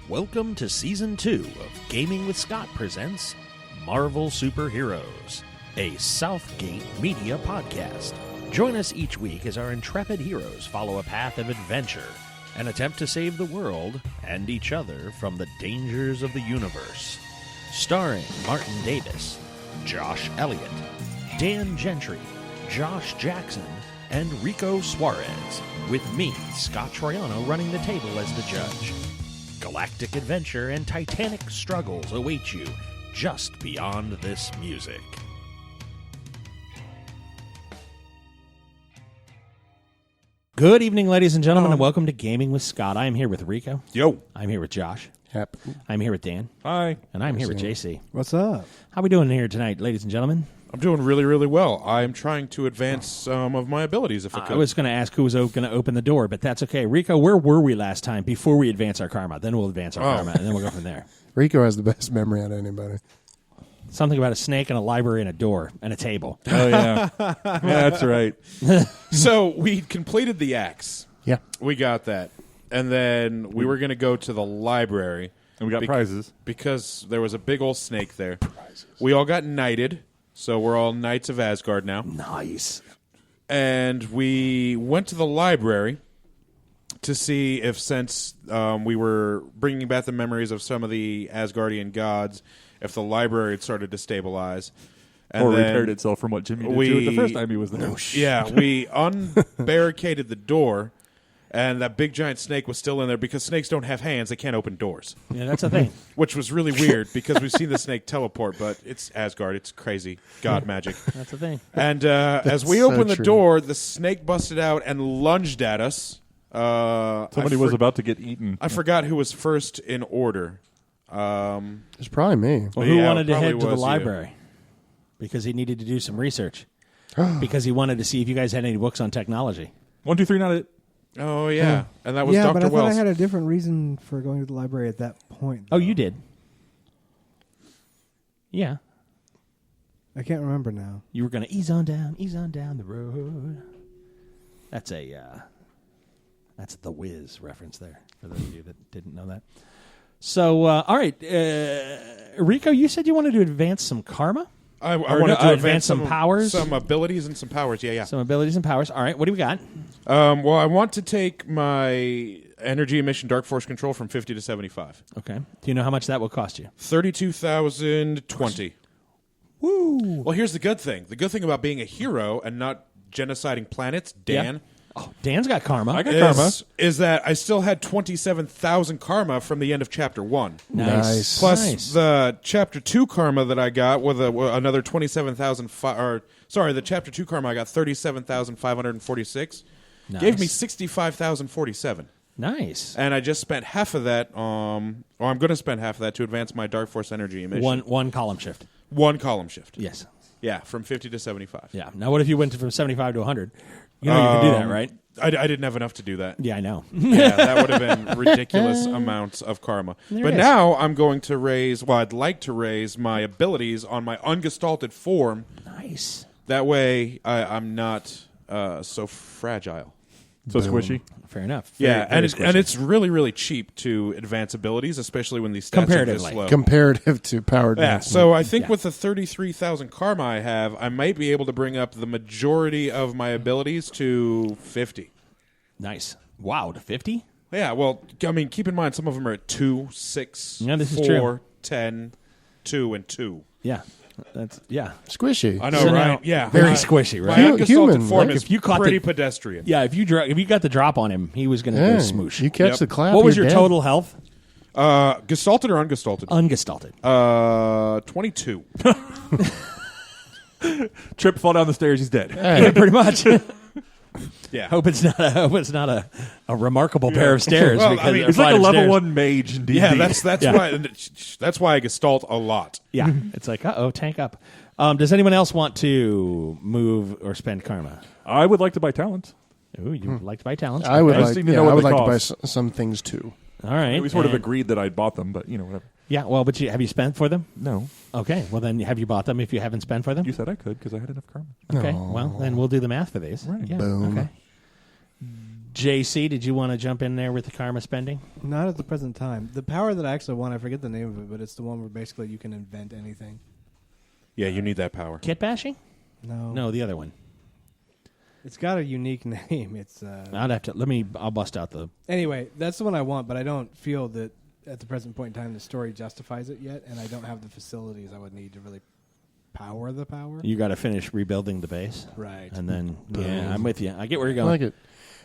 Welcome to Season 2 of Gaming with Scott presents Marvel Superheroes, a Southgate Media podcast. Join us each week as our intrepid heroes follow a path of adventure and attempt to save the world and each other from the dangers of the universe. Starring Martin Davis, Josh Elliott, Dan Gentry, Josh Jackson, and Rico Suarez, with me, Scott Troiano, running the table as the judge. Galactic adventure and titanic struggles await you just beyond this music. Good evening, ladies and gentlemen, and welcome to Gaming with Scott. I am here with Rico. Yo. I'm here with Josh. Yep. I'm here with Dan. Hi. And I'm here with JC. What's up? How we doing here tonight, ladies and gentlemen? I'm doing really, really well. I'm trying to advance some of my abilities if I could. I was going to ask who was going to open the door, but that's okay. Rico, where were we last time before we advance our karma? Then we'll advance our karma, and then we'll go from there. Rico has the best memory out of anybody. Something about a snake and a library and a door and a table. Oh, yeah. Yeah, that's right. So we completed the axe. Yeah. We got that. And then we were going to go to the library. And we got prizes. Because there was a big old snake there. Prizes. We all got knighted. So we're all Knights of Asgard now. Nice. And we went to the library to see if, since we were bringing back the memories of some of the Asgardian gods, if the library had started to stabilize. And or repaired itself from what Jimmy did to it the first time he was there. Yeah, we unbarricaded the door, and that big giant snake was still in there because snakes don't have hands. They can't open doors. Yeah, that's a thing. Which was really weird because we've seen the snake teleport, but it's Asgard. It's crazy. God magic. That's a thing. And as we so opened the true. door, the snake busted out and lunged at us. Somebody was about to get eaten. I forgot who was first in order. It's probably me. Well, who Yeah, wanted to probably head to the was you. library? Because he needed to do some research. Because he wanted to see if you guys had any books on technology. 1, 2, 3, not it. Oh, yeah. And that was yeah, Dr. but I Wells. thought I had a different reason for going to the library at that point. Oh, you did? Yeah. I can't remember now. You were going to ease on down the road. That's that's the Wiz reference there, for those of you that didn't know that. So, all right. Rico, you said you wanted to advance some karma? I wanted to advance some powers? Some abilities and some powers, yeah. Some abilities and powers. All right, what do we got? Well, I want to take my energy emission dark force control from 50 to 75. Okay. Do you know how much that will cost you? 32,020. Woo! Well, here's the good thing. The good thing about being a hero and not genociding planets, Dan, Yeah. Oh, Dan's got karma. I got karma. is that I still had 27,000 karma from the end of Chapter 1. Nice. Plus Nice. the Chapter 2 karma that I got with another 27,000. The Chapter 2 karma I got 37,546. Nice. Gave me 65,047. Nice. And I just spent half of that, or I'm going to spend half of that to advance my Dark Force energy emission. One column shift. One column shift. Yes. Yeah, from 50 to 75. Yeah. Now, what if you went from 75 to 100? You know you can do that, right? I didn't have enough to do that. Yeah, I know. Yeah, that would have been ridiculous amounts of karma. There But it is. now I'm going to I'd like to raise my abilities on my ungestalted form. Nice. That way I'm not so fragile. So squishy. Fair enough. Yeah, Very and squishy. it's really, really cheap to advance abilities, especially when these stats are this Comparatively. low. Comparative to power Yeah, advancement. so I think Yeah. with the 33,000 karma I have, I might be able to bring up the majority of my abilities to 50. Nice. Wow, to 50? Yeah, well, I mean, keep in mind some of them are at 2, 6, Yeah, this is 4, true. 10, 2, and 2. Yeah. Yeah. Squishy. I know, So right? now- Yeah, very my- squishy, right? My Hu- ungestalted human, form like is if you caught pretty the- pedestrian. Yeah, if you got the drop on him, he was going to Yeah, go smoosh. you catch Yep. the clap. What was you're your dead. total health? Gestalted or ungestalted? Ungestalted. 22. Trip, fall down the stairs, he's dead. Yeah, pretty much. Yeah. Hope it's not a remarkable pair of stairs. Well, I because mean, a He's like flight a of level stairs. 1 mage in D&D. Yeah, that's Yeah. that's why I gestalt a lot. Yeah, it's like tank up. Does anyone else want to move or spend karma? I would like to buy talent. Ooh, you like to buy talents? I would I just like. need to Yeah, know what I would they like to buy cost. some things too. All right. We sort of and- agreed that I'd bought them, but, whatever. Yeah, well, but have you spent for them? No. Okay, well then, have you bought them if you haven't spent for them? You said I could because I had enough karma. Okay, well then we'll do the math for these. Right. Yeah. Boom. Okay. JC, did you want to jump in there with the karma spending? Not at the present time. The power that I actually want, I forget the name of it, but it's the one where basically you can invent anything. Yeah, you need that power. Kit bashing? No. No, the other one. It's got a unique name. It's I'll bust out the... Anyway, that's the one I want, but I don't feel that at the present point in time the story justifies it yet, and I don't have the facilities I would need to really power the power. You got to finish rebuilding the base. Right. And then, yeah, I'm with you. I get where you're I going. like it.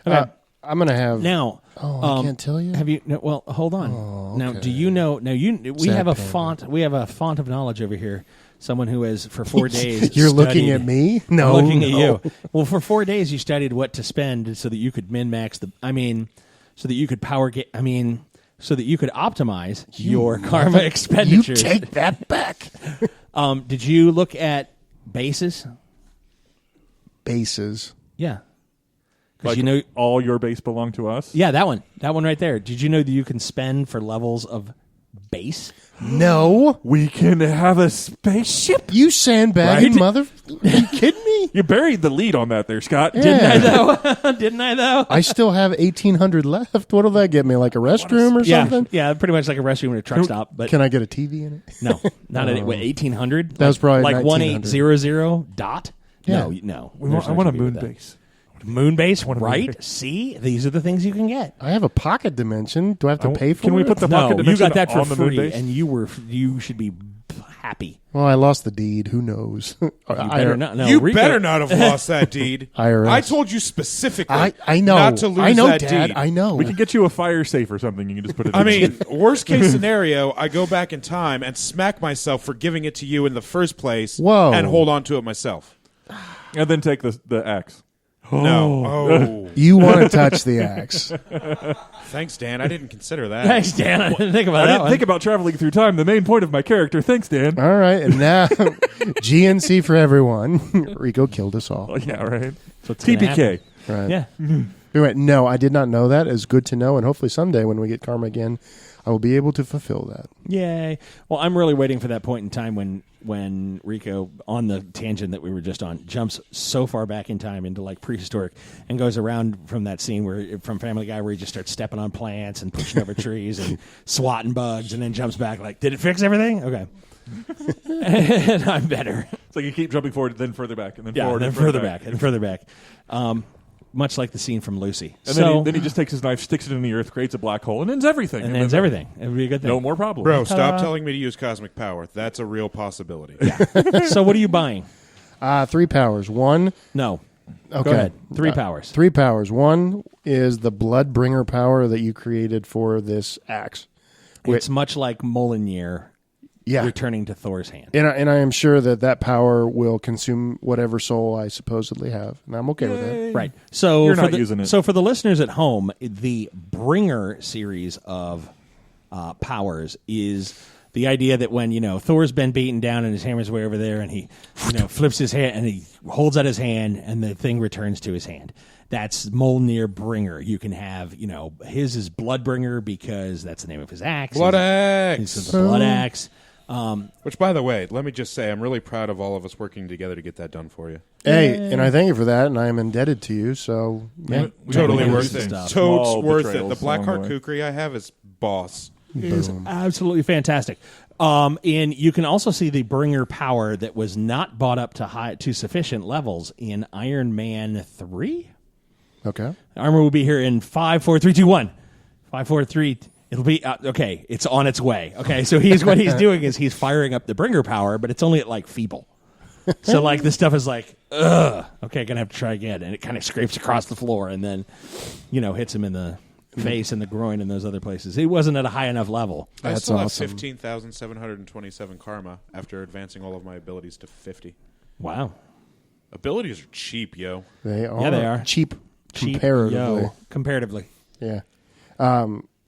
Okay. I'm going to have... Now, I can't tell you? Have you? No, well, hold on. Oh, Now, okay. do you know? Now, we Sad have a panda. font. We have a font of knowledge over here. Someone who has for 4 days. You're looking studied- at me? No. I'm looking at no. you. Well, for 4 days you studied what to spend so that you could min max so that you could so that you could optimize your karma You expenditures. take that back. Did you look at bases? Bases. Yeah. Because Like you know, all your base belong to us? yeah, that one right there. Did you know that you can spend for levels of base? No. We can have a spaceship? You sandbagging Right? mother... Are you kidding me? You buried the lead on that there, Scott. Yeah. Didn't I though? Didn't I though? I still have 1,800 left. What'll that get me? Like a restroom or Yeah, something? yeah, pretty much like a restroom and a truck stop. But Can I get a TV in it? no, not at 1800. That was probably like 1900. 1800 dot. Yeah. No. I There's no want a TV moon with that. base. Moon base, want a moon right? base. See, these are the things you can get. I have a pocket dimension. Do I have to pay for it? Can we put the No, pocket you dimension got that for on the moon free, base? and you should be happy. Well, I lost the deed. Who knows? You better not. No, you Rico- better not have lost that deed. IRS. I told you specifically I know. not to lose I know, that Dad. deed. I know. We can get you a fire safe or something. You can just put it I in. mean, worst case scenario, I go back in time and smack myself for giving it to you in the first place Whoa. and hold on to it myself. and then take the axe. No. Oh. You want to touch the axe. Thanks, Dan. I didn't consider that. Thanks, Dan. I didn't think about I that didn't one. think about traveling through time. The main point of my character. Thanks, Dan. All right. And now, GNC for everyone. Rico killed us all. Oh, yeah, right. What's gonna TPK. Right. Yeah. Anyway, no, I did not know that. It's good to know. And hopefully someday when we get karma again, I will be able to fulfill that. Yay. Well, I'm really waiting for that point in time when Rico, on the tangent that we were just on, jumps so far back in time into like prehistoric and goes around from that scene from Family Guy where he just starts stepping on plants and pushing over trees and swatting bugs and then jumps back like, did it fix everything? Okay. And I'm better. It's like you keep jumping forward, then further back, and then Yeah, forward, then and further back and further back. Much like the scene from Lucy. And so, then he just takes his knife, sticks it in the earth, creates a black hole, and ends everything. and then ends everything. It would be a good thing. No more problems. Bro, stop telling me to use cosmic power. That's a real possibility. So what are you buying? 3 powers. One. No. Okay. Go ahead. 3 powers. 3 powers. One is the Bloodbringer power that you created for this axe. It's much like Mjolnir Yeah. returning to Thor's hand. And I am sure that power will consume whatever soul I supposedly have. And I'm okay with that. Right. So You're for not the, using it. So for the listeners at home, the Bringer series of powers is the idea that when Thor's been beaten down and his hammer's way over there, and he flips his hand and he holds out his hand and the thing returns to his hand. That's Mjolnir Bringer. You can have his is Bloodbringer because that's the name of his axe. Blood His is axe. the blood axe. Which, by the way, let me just say, I'm really proud of all of us working together to get that done for you. Hey, and I thank you for that, and I am indebted to you. So, yeah. Totally Yeah, worth good it. stuff. Totes Small worth it. betrayals The Blackheart along the way. Kukri I have is boss. Is absolutely fantastic. And you can also see the Bringer power that was not bought up to sufficient levels in Iron Man 3. Okay. Armor will be here in 5, 4, 3, 2, 1. 5, 4, 3. It'll be okay. It's on its way. Okay, so what he's doing is he's firing up the Bringer power, but it's only at like feeble. So like this stuff is like, ugh. Okay, gonna have to try again, and it kind of scrapes across the floor, and then hits him in the face and the groin and those other places. He wasn't at a high enough level. I That's still awesome. have 15,727 karma after advancing all of my abilities to 50. Wow. Abilities are cheap, yo. They are. Yeah, they are. Cheap, Cheap, comparatively. yo, comparatively. Yeah.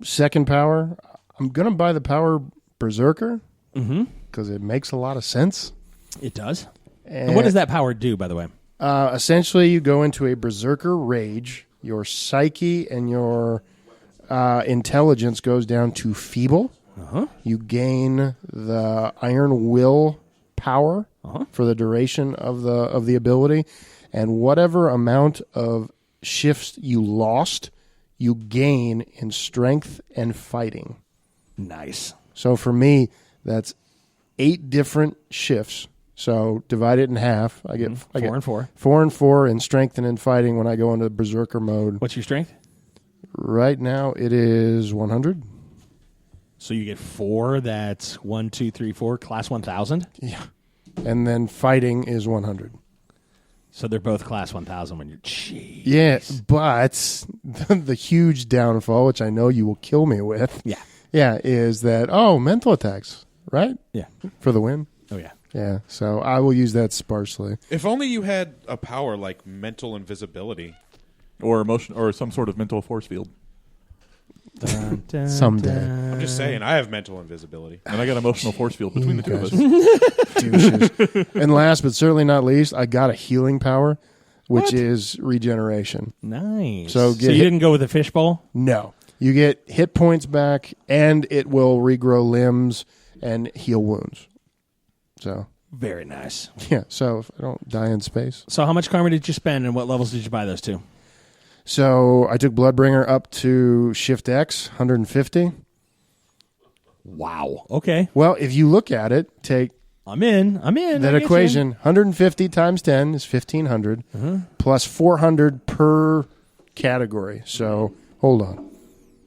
Second power, I'm going to buy the power Berserker because it makes a lot of sense. It does. And what does that power do, by the way? Essentially, you go into a Berserker rage. Your psyche and your intelligence goes down to feeble. You gain the Iron Will power for the duration of the ability, and whatever amount of shifts you lost you gain in strength and fighting. Nice. So for me, that's 8 different shifts. So divide it in half. I get 4 and 4. 4 and 4 in strength and in fighting when I go into berserker mode. What's your strength? Right now it is 100. So you get 4. That's 1, 2, 3, 4. Class 1000. Yeah. And then fighting is 100. So they're both class 1000 when you're. Jeez. Yeah, but the huge downfall, which I know you will kill me with, Yeah. is that, mental attacks, right? Yeah. For the win. Oh, yeah. Yeah, so I will use that sparsely. If only you had a power like mental invisibility. Or emotion, or some sort of mental force field. Someday. I'm just saying, I have mental invisibility. And I got emotional force field between the two of us. Douches. And last but certainly not least, I got a healing power, which is regeneration. Nice. So you didn't go with a fishbowl? No. You get hit points back, and it will regrow limbs and heal wounds. So, Very nice. yeah. So if I don't die in space. So how much karma did you spend, and what levels did you buy those to? So I took Bloodbringer up to Shift X, 150. Wow. Okay. Well, if you look at it, take I'm in. that equation, 150 times 10 is 1,500, plus 400 per category. So, hold on.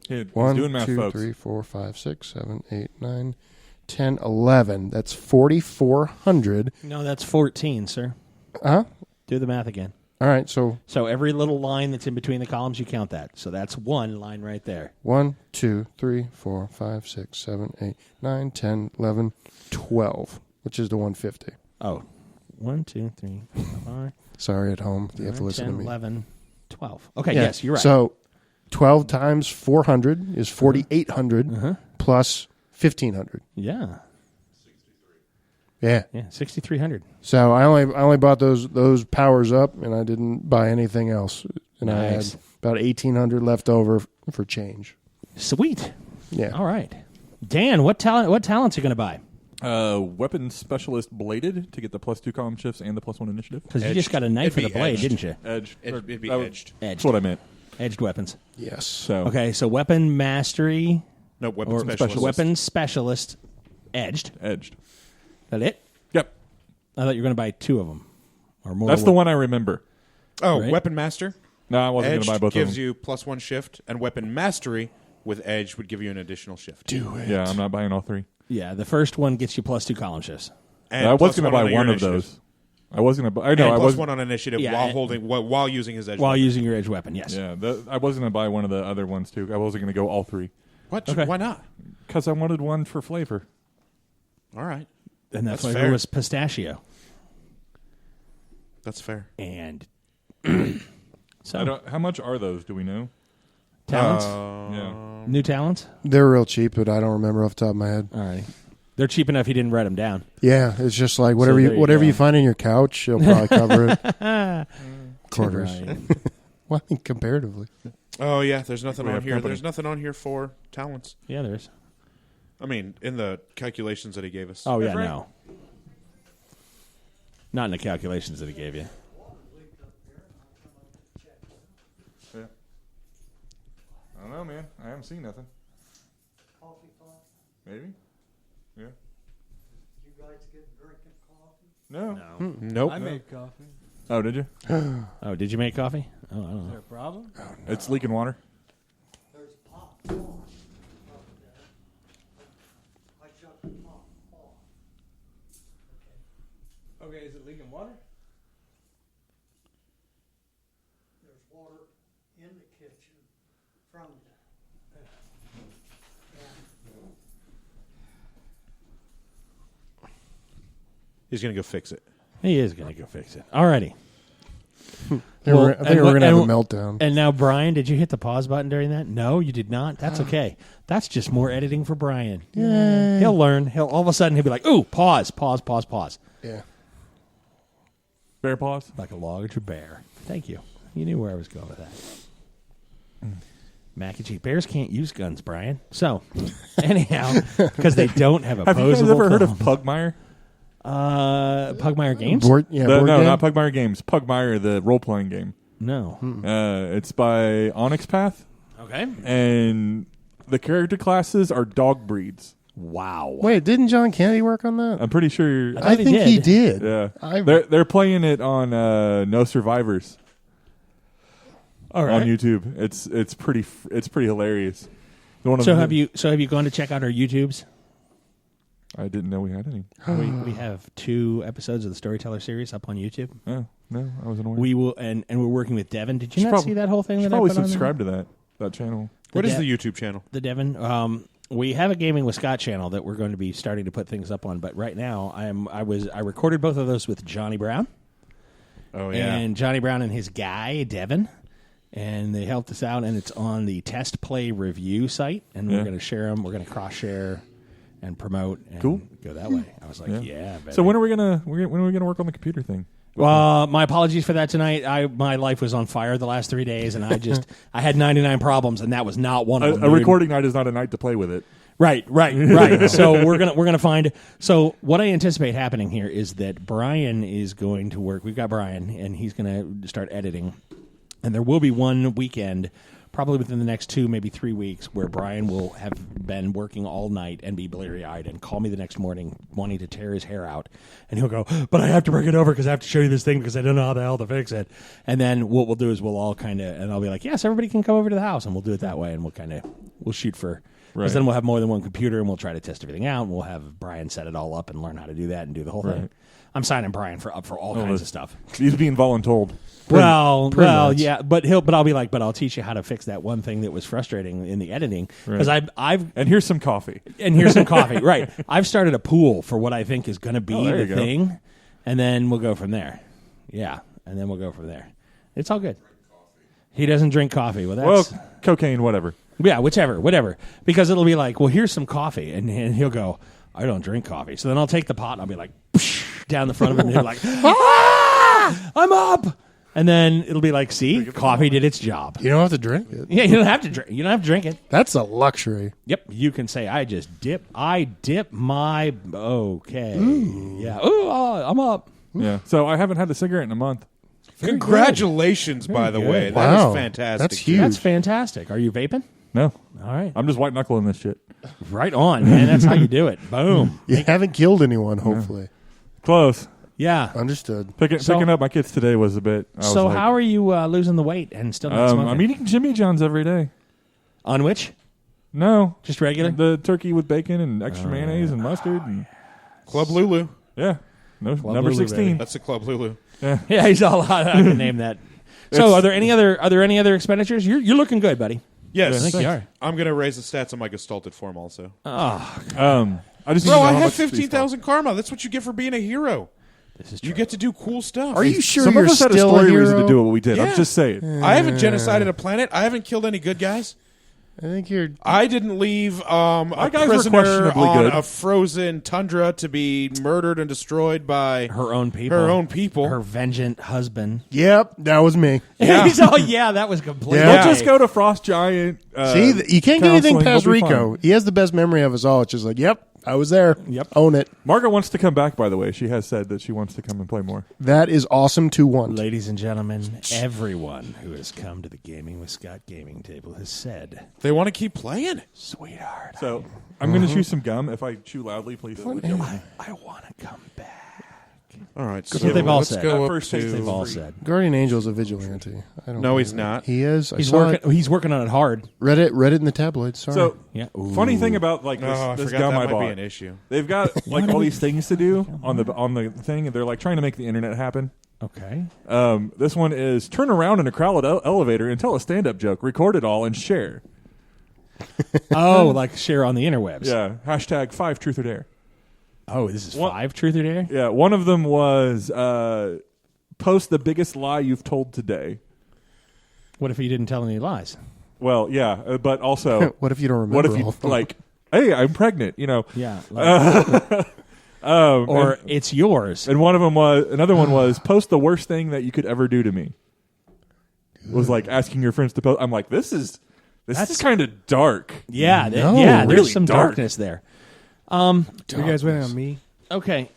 Hey, he's 1, doing math, 2, folks. 3, 4, 5, 6, 7, 8, 9, 10, 11. That's 4,400. No, that's 14, sir. Huh? Do the math again. All right, so So every little line that's in between the columns, you count that. So that's one line right there. 1, 2, 3, 4, 5, 6, 7, 8, 9, 10, 11, 12, which is the 150. Oh. 1, 2, 3, 4, 5, Sorry at home. You have to 9, listen 10, to me. 11, 12. Okay, Yeah, yes, you're right. So 12 times 400 is 4,800 plus 1,500. yeah. Yeah. Yeah, 6,300. So I only bought those powers up, and I didn't buy anything else. And I Nice. had about 1,800 left over for change. Sweet. Yeah. All right. Dan, what talents are you going to buy? Weapon specialist bladed to get the +2 column shifts and the +1 initiative. Because you just got a knife It'd for the be blade, edged. didn't you? Edge. It'd be That- edged. Edged. That's what I meant. Edged weapons. Yes. So Okay, so weapon mastery No, weapon or specialist. weapon specialist edged. edged. That it? Yep. I thought you were going to buy 2 of them or more. That's the one I remember. Oh, Right? weapon master. No, I wasn't going Edged to buy both of gives them. you +1 shift, and weapon mastery with edge would give you an additional shift. Do it. Yeah, I'm not buying all 3. Yeah, the first one gets you +2 column shifts. And I was plus going to buy your one of initiative. those. I was going to buy. I And know. I was. +1 on initiative Yeah, while using his edge. While weapon. using your edge weapon, yes. Yeah, I was going to buy one of the other ones too. I wasn't going to go all 3 What? Okay. Why not? because I wanted one for flavor. All right, And that's That's why fair. it was pistachio. that's fair. And I so don't, how much are those? Do we know? talents? Yeah. New talents? They're real cheap, but I don't remember off the top of my head. All right. They're cheap enough you didn't write them down. Yeah, it's just like whatever there you whatever go. you find in your couch, you'll probably cover it. Quarters. Brian. Well, I mean, comparatively. Oh yeah, there's nothing We on have here. company. There's nothing on here for talents. Yeah, there's. I mean, in the calculations that he gave us. Oh, yeah, That's right. no. Not in the calculations that he gave you. I don't know, man. I haven't seen nothing. Maybe. Yeah. You guys get drinking coffee? No. No. Nope. I made coffee. Oh, did you? Oh, did you make coffee? Oh, I don't Is know. there a problem? It's leaking water. There's pot over there. I shut the pot off. Okay, is it leaking water? There's water in the kitchen from that. He's gonna go fix it. He is going to go fix it. All righty. I Well, think we're going to have a meltdown. And now, Brian, did you hit the pause button during that? No, you did not. That's okay. That's just more editing for Brian. Yay. He'll learn. He'll all of a sudden he'll be like, "Ooh, pause, pause, pause, pause," Yeah. Bear paws. like a large bear. Thank you. You knew where I was going with that. Mac and cheese. Bears can't use guns, Brian. So, anyhow, because they don't have Have you guys opposable. ever heard of film. Pugmire? Pugmire Games? Board No, game? not Pugmire Games. Pugmire, the role-playing game. No. It's by Onyx Path. Okay. And the character classes are dog breeds. Wow. Wait, didn't John Kennedy work on that? I'm pretty sure. I I thought he think did. he did. Yeah, they're playing it on No Survivors All right. on YouTube. It's pretty hilarious. So have you gone to check out our YouTubes? I didn't know we had any. we have 2 episodes of the Storyteller series up on YouTube. Oh no, I wasn't aware. We will, and we're working with Devin. Did you Should not see that whole thing? Should That I probably put on there? subscribe to that channel. What is De- the YouTube channel? The Devin. We have a Gaming with Scott channel that we're going to be starting to put things up on. But right now, I recorded both of those with Johnny Brown. Oh yeah. And Johnny Brown and his guy Devin, and they helped us out. And it's on the Test Play Review site, and we're Yeah. going to share them. We're going to cross share and promote. And Cool. Go that way. I was like, yeah. So when are we gonna work on the computer thing? My apologies for that tonight. My life was on fire the last 3 days, and I had 99 problems, and that was not one of them. A recording night is not a night to play with it. Right. So we're gonna find. So what I anticipate happening here is that Brian is going to work. We've got Brian, and he's going to start editing, and there will be one weekend, probably within the next 2, maybe 3 weeks, where Brian will have been working all night and be bleary-eyed and call me the next morning wanting to tear his hair out. And he'll go, but I have to bring it over because I have to show you this thing because I don't know how the hell to fix it. And then what we'll do is we'll all kind of, and I'll be like, yes, everybody can come over to the house, and we'll do it that way, and we'll shoot for, because then we'll have more than one computer, and we'll try to test everything out, and we'll have Brian set it all up and learn how to do that and do the whole thing. I'm signing Brian up for all kinds of stuff. He's being voluntold. Well, much. yeah, but I'll be like, but I'll teach you how to fix that one thing that was frustrating in the editing because I've And here's some coffee. and here's some coffee. Right, I've started a pool for what I think is going to be there the you go. thing, and then we'll go from there. Yeah, and then we'll go from there. It's all good. He doesn't drink coffee. Well, that's Cocaine, whatever. yeah, whatever. Because it'll be like, well, here's some coffee, and he'll go, I don't drink coffee. So then I'll take the pot and I'll be like, down the front of it, and he'll be like, I'm up. And then it'll be like, see, coffee did its job. You don't have to drink it. Yeah, you don't have to drink. You don't have to drink it. That's a luxury. Yep, you can say I dip my okay. Yeah. Ooh, I'm up. Yeah. So I haven't had a cigarette in a month. Congratulations, by the way. That Wow. is fantastic. That's huge. That's fantastic. Are you vaping? No. All right. I'm just white knuckling this shit. Right on, man. That's how you do it. Boom. You haven't killed anyone, hopefully. Close. Yeah. Understood. Picking up my kids today was a bit. So how are you losing the weight and still not smoking? I'm eating Jimmy John's every day. On which? No. Just regular? The turkey with bacon and extra mayonnaise and mustard. And, Club Lulu. yeah. No, number Lulu, 16. baby. That's the Club Lulu. Yeah, he's all I can name that. So, are there any other expenditures? You're looking good, buddy. Yes. I think you are. I'm going to raise the stats on my gestalted form also. I just need to Bro, know I how have much these 15,000 karma. That's what you get for being a hero. This is true. You get to do cool stuff. Are you sure Some you're of us had a still story hero? reason to do what we did. Yeah. I'm just saying. I haven't genocided a planet. I haven't killed any good guys. I think you're. I didn't leave a guys were prisoner questionably on good. a frozen tundra to be murdered and destroyed by Her own people. Her vengeant husband. Yep, that was me. Yeah. He's all, yeah, that was completely. Yeah. We'll just go to Frost Giant. See, you can't get anything counseling. past We'll be Rico. fine. He has the best memory of us all. It's just like, yep, I was there. Yep. Own it. Margaret wants to come back, by the way. She has said that she wants to come and play more. That is awesome to want. Ladies and gentlemen, everyone who has come to the Gaming with Scott gaming table has said, They want to keep playing. sweetheart, So I'm going to chew some gum. If I chew loudly, please. I want to come back. All right. That's what they've all let's said. go up First to... taste They've all said. Guardian Angel's a vigilante. I don't No, know. he's not. He is. I He's saw working. He's working on it hard. Read it in the tabloids. Sorry. So, Yeah. funny thing about like Oh, I this forgot gum that I might be bought. an issue. They've got like all these things to do on the thing, and they're like trying to make the internet happen. Okay. This one is turn around in a crowded elevator and tell a stand-up joke, record it all, and share. Oh, like share on the interwebs. Yeah. Hashtag 5 Truth or Dare. Oh, this is What? 5 Truth or Dare? Yeah. One of them was post the biggest lie you've told today. What if he didn't tell any lies? Well, yeah, but also, what if you don't remember? what if all you of them? like, hey, I'm pregnant, you know? Yeah. Like, or it's yours. And another one was post the worst thing that you could ever do to me. Was like asking your friends to post. I'm like, this is kind of dark. Yeah. No, yeah. There's really some dark. darkness there. Are you guys waiting on me? Okay.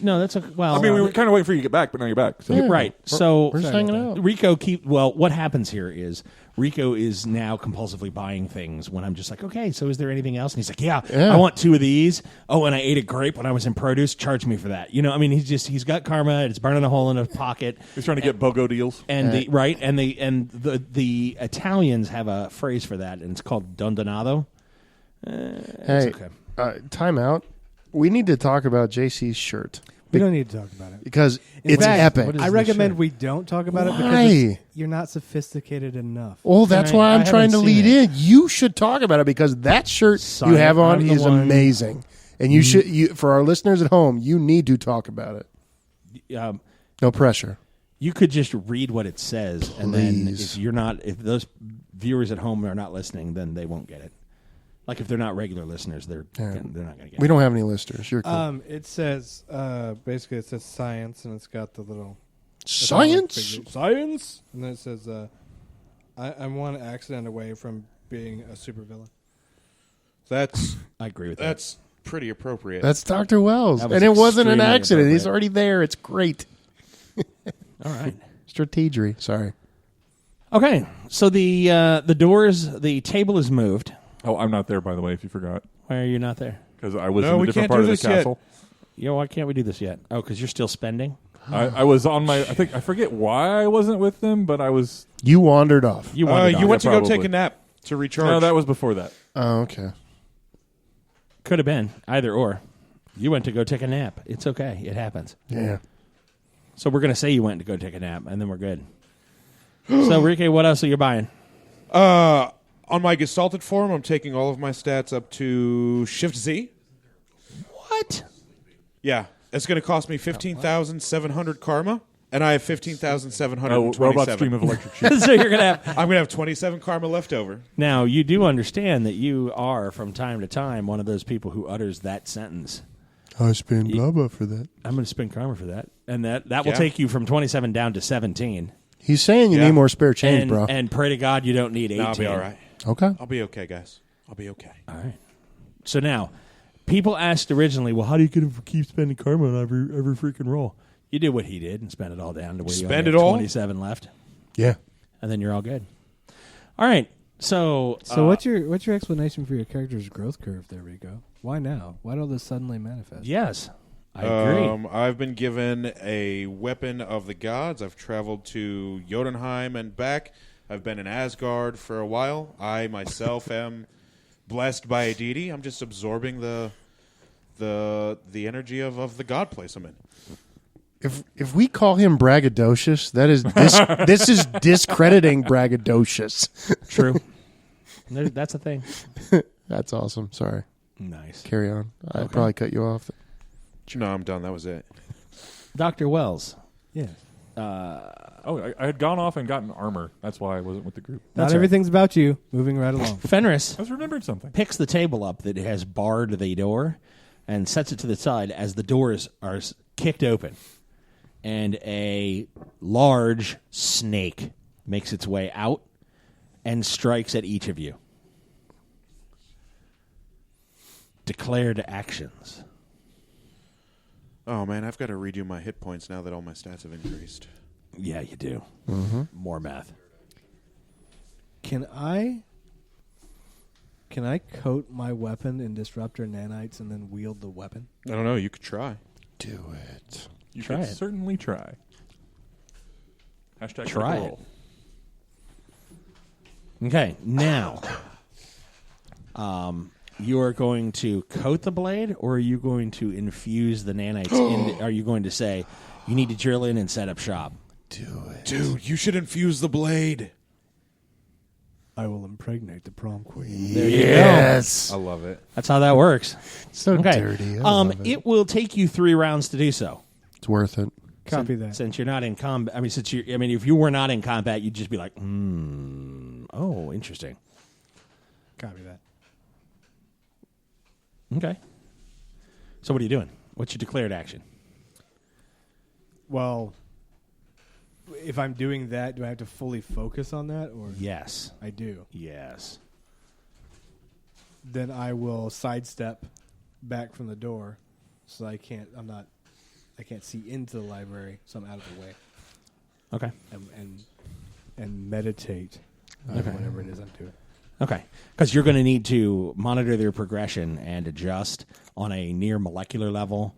No, that's okay. Well, I mean, we were kind of waiting for you to get back, but now you're back. So. Yeah. right. So We're just hanging out. Rico what happens here is Rico is now compulsively buying things when I'm just like, okay, so is there anything else? And he's like, yeah. I want 2 of these. Oh, and I ate a grape when I was in produce. Charge me for that. You know, I mean, he's got karma. It's burning a hole in his pocket. He's trying to get BOGO deals. And the Italians have a phrase for that, and it's called dondonado. Hey, okay. time out. We need to talk about JC's shirt We don't need to talk about it. because In it's fact, epic. I recommend we don't talk about it Why? because you're not sophisticated enough. Well, that's why I I'm trying to haven't lead seen in. You should talk about it because that shirt you have on I'm the is one- amazing, and you should. For our listeners at home, you need to talk about it. No pressure. You could just read what it says, and then Please. if those viewers at home are not listening, then they won't get it. Like if they're not regular listeners, they're not going to get We it. don't have any listeners. You're cool. It says basically it says science, and it's got the little Science. science, and then it says I'm one accident away from being a supervillain. That's I agree with that's pretty appropriate. That's Dr. Wells, That was and it wasn't an extremely accident. He's appropriate. already there. It's great. that. All right. Strategery. Sorry. Okay, so the table is moved. Oh, I'm not there, by the way, if you forgot. Why are you not there? Because I was No, in a we different can't part do of the this yet. castle. Why can't we do this yet? Oh, because you're still spending? I was on my... I forget why I wasn't with them, but I was... You wandered off. You wanted you went to go probably. take a nap to recharge. No, that was before that. Oh, okay. Could have been either or. You went to go take a nap. It's okay. It happens. Yeah. So we're going to say you went to go take a nap, and then we're good. So, Ricky, what else are you buying? On my gestalted form, I'm taking all of my stats up to Shift Z. What? Yeah, it's going to cost me 15,700 karma, and I have 15,727. Robot stream of electric sheep. So you're going to have... I'm going to have 27 karma left over. Now, you do understand that you are, from time to time, one of those people who utters that sentence. I spend blah blah for that. I'm going to spend karma for that. And that will Yeah. take you from 27 down to 17. He's saying you Yeah. need more spare change, And, bro. and pray to God you don't need 18. No, I'll be all right. Okay. I'll be okay, guys. I'll be okay. All right. So now, people asked originally, well, how do you keep spending karma on every freaking roll? You did what he did and spent it all down to where you Spend only it have all? 27 left, Yeah. and then you're all good. All right. So what's your explanation for your character's growth curve there, Rico? Why now? Why don't this suddenly manifest? yes, I agree. I've been given a weapon of the gods. I've traveled to Jotunheim and back. I've been in Asgard for a while. I myself am blessed by a deity. I'm just absorbing the energy of the god place I'm in. If we call him braggadocious, that is this is discrediting braggadocious. True. That's a thing. That's awesome. Sorry. Nice. Carry on. I probably cut you off. No, I'm done. That was it. Dr. Wells. Yes. I had gone off and gotten armor. That's why I wasn't with the group. Not That's everything's about you. Moving right along. Fenris I was remembering something. picks the table up that has barred the door and sets it to the side as the doors are kicked open. And a large snake makes its way out and strikes at each of you. Declared actions. Oh, man, I've got to redo my hit points now that all my stats have increased. Yeah, you do. More math. Can I coat my weapon in disruptor nanites and then wield the weapon? I don't know. You could try. Do it. You Try could it. certainly try. Hashtag Try critical it. Okay, now, you are going to coat the blade, or are you going to infuse the nanites? Are you going to say, you need to drill in and set up shop? Do it. Dude, you should infuse the blade. I will impregnate the prom queen. There you go. Yes. I love it. That's how that works. So Okay. dirty. I love it. It will take you 3 rounds to do so. It's worth it. Copy that. Since you're not in combat, if you were not in combat, you'd just be like, oh, interesting. Copy that. Okay. So what are you doing? What's your declared action? Well, if I'm doing that, do I have to fully focus on that, or Yes. I do? Yes. Then I will sidestep back from the door, so I'm not I can't see into the library, so I'm out of the way Okay. and meditate on whatever it is I'm doing. Okay. Because you're going to need to monitor their progression and adjust on a near molecular level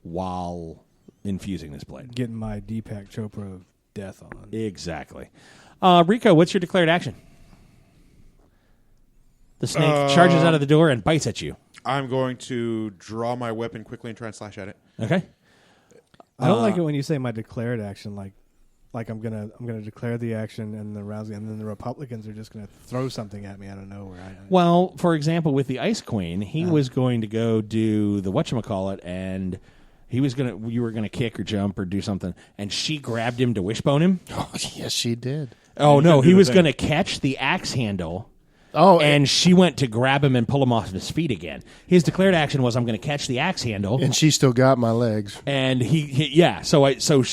while infusing this blade. Getting my Deepak Chopra of death on. Exactly. Rico, what's your declared action? The snake charges out of the door and bites at you. I'm going to draw my weapon quickly and try and slash at it. Okay. I don't like it when you say my declared action, like I'm gonna declare the action and the rousing, and then the Republicans are just gonna throw something at me out of nowhere. Well, for example, with the Ice Queen, he was going to go do the whatchamacallit, and you were gonna kick or jump or do something, and she grabbed him to wishbone him. Oh, yes, she did. Oh no, do he the was thing. gonna catch the axe handle. Oh, And she went to grab him and pull him off his feet again. His declared action was, "I'm going to catch the axe handle." and she still got my legs. And yeah. So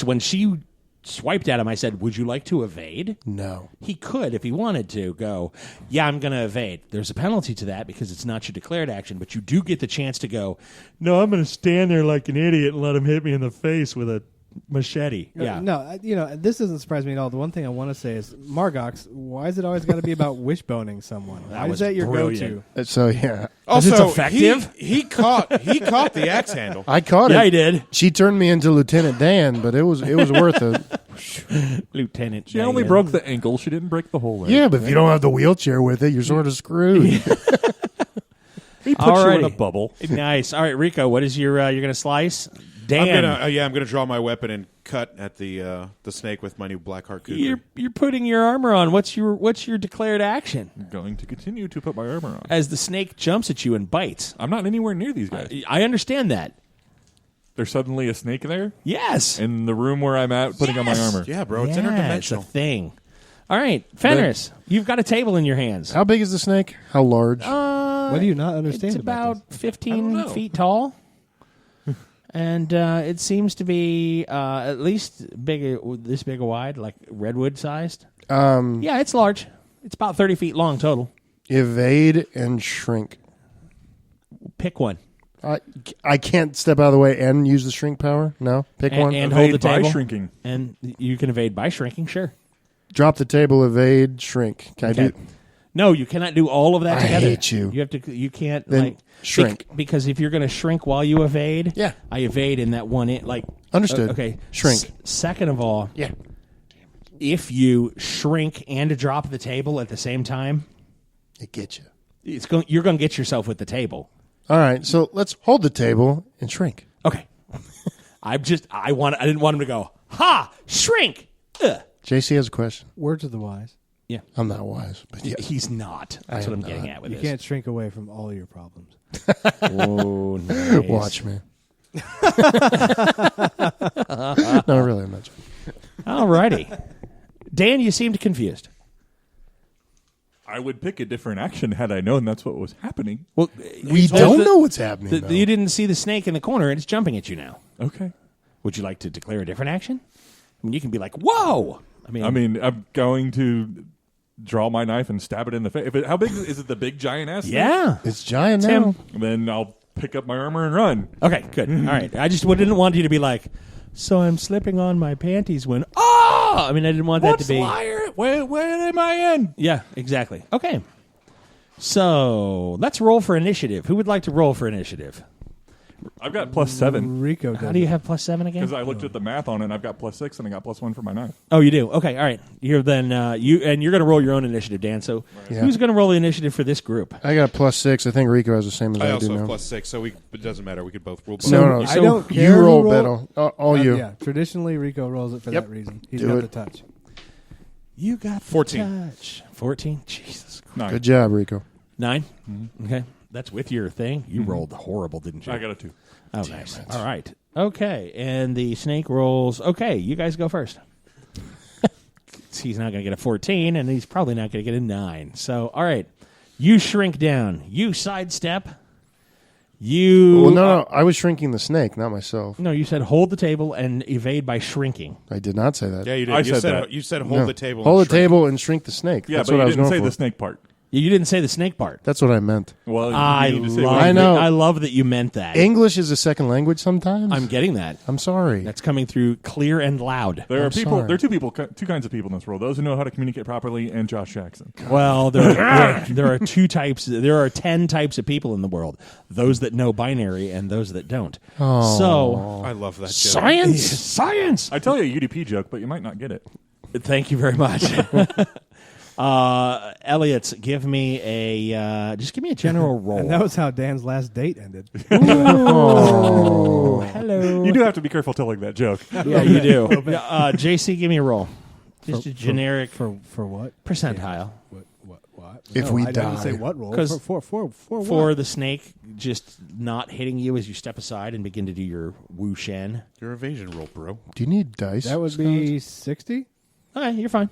when she swiped at him, I said, "Would you like to evade?" No. He could, if he wanted to, go, "Yeah, I'm going to evade." There's a penalty to that because it's not your declared action, but you do get the chance to go, "No, I'm going to stand there like an idiot and let him hit me in the face with a machete." Yeah. No, this doesn't surprise me at all. The one thing I want to say is, Margox, why is it always got to be about wishboning someone? That Why was is that your brilliant. go-to? So, yeah. Also, it's effective? He caught the axe handle. I caught Yeah, it. he did. She turned me into Lieutenant Dan, but it was worth it. Lieutenant. She only broke the ankle. She didn't break the whole leg. Yeah, but if you don't have the wheelchair with it, you're sort of screwed. He puts you in a Alrighty. bubble. Nice. All right, Rico, what is you're going to slice? Dan. I'm gonna draw my weapon and cut at the snake with my new Blackheart Cougar. You're putting your armor on. What's your declared action? I'm going to continue to put my armor on. As the snake jumps at you and bites. I'm not anywhere near these guys. I understand that. There's suddenly a snake there Yes. in the room where I'm at putting on my armor. Yeah, bro, it's It's a interdimensional. thing. All right, Fenris, you've got a table in your hands. How big is the snake? How large? What do you not understand It's about about 15 feet tall. And it seems to be at least this big wide, like redwood sized. Yeah, it's large. It's about 30 feet long total. Evade and shrink. Pick one. I can't step out of the way and use the shrink power? No? Pick one? And hold the Evade by table. shrinking. And you can evade by shrinking, sure. Drop the table, evade, shrink. Can I Okay. do No, you cannot do all of that I together. hate you. You have to. You can't Then like shrink. because if you're going to shrink while you evade, Yeah. I evade in that one. Understood. Okay, Shrink. Second of all, Yeah. if you shrink and drop the table at the same time, It gets you. you're going to get yourself with the table. All right, so let's hold the table and shrink. Okay. I didn't want him to go, "Ha! Shrink!" Ugh. JC has a question. Words of the wise. Yeah. I'm not wise, but yeah. He's not. That's I what am I'm getting not. at with You this. can't shrink away from all your problems. Oh, nice. Watch me. No, really, I'm not joking. All righty. Dan, you seemed confused. I would pick a different action had I known that's what was happening. Well, We don't know what's happening. though. You didn't see the snake in the corner, and it's jumping at you now. Okay. Would you like to declare a different action? I mean, you can be like, "Whoa!" I mean, I'm going to draw my knife and stab it in the face. How big is it? The big giant ass? Yeah. It's giant Tim. now. Then I'll pick up my armor and run. Okay, good. All right. I just didn't want you to be like, "So I'm slipping on my panties when." Oh! I mean, I didn't want that What's to be. liar? Where am I in? Yeah, exactly. Okay. So let's roll for initiative. Who would like to roll for initiative? I've got +7 Rico does. How do you have +7 again? because I looked at the math on it. And I've got +6 and I got +1 for my knife. Oh, you do. Okay, all right. You're going to roll your own initiative, Dan. So Yeah. who's going to roll the initiative for this group? I got +6. I think Rico has the same as I I, also do have now. +6, so it doesn't matter. We could both roll. No, I don't care You who roll, roll- Beto. All you. Yeah, traditionally Rico rolls it for Yep. that reason. He's Do got it. the touch. You got 14. touch. 14? Jesus. 9. Good job, Rico. 9? Okay. That's with your thing. You rolled horrible, didn't you? I got a 2. Oh, nice. All right. Okay. And the snake rolls. Okay, you guys go first. He's not going to get a 14, and he's probably not going to get a 9. So, all right. You shrink down. You sidestep. You. Well, no. I was shrinking the snake, not myself. No, you said hold the table and evade by shrinking. I did not say that. Yeah, you did. I you said said that. You said hold No. the table. Hold and the shrink. table and shrink the snake. Yeah, That's but what I you was didn't going say for. the snake part. You didn't say the snake part. That's what I meant. Well, I you need to say love what I you know. I love that you meant that. English is a second language sometimes. I'm getting that. I'm sorry. That's coming through clear and loud. There are I'm people. sorry. There are two kinds of people in this world: those who know how to communicate properly, and Josh Jackson. Well, there are two types. There are 10 types of people in the world: those that know binary and those that don't. So, I love that joke. science. I tell you a UDP joke, but you might not get it. Thank you very much. Elliot, give me a general roll. And that was how Dan's last date ended. Oh. Hello. You do have to be careful telling that joke. Yeah, you do. JC, give me a roll. Just a generic For what? percentile. What? If No, we I didn't die. say what roll. 'Cause For what? For the snake just not hitting you as you step aside and begin to do your Wu Shen. Your evasion roll, bro. Do you need dice? That would be 60. Okay, you're fine.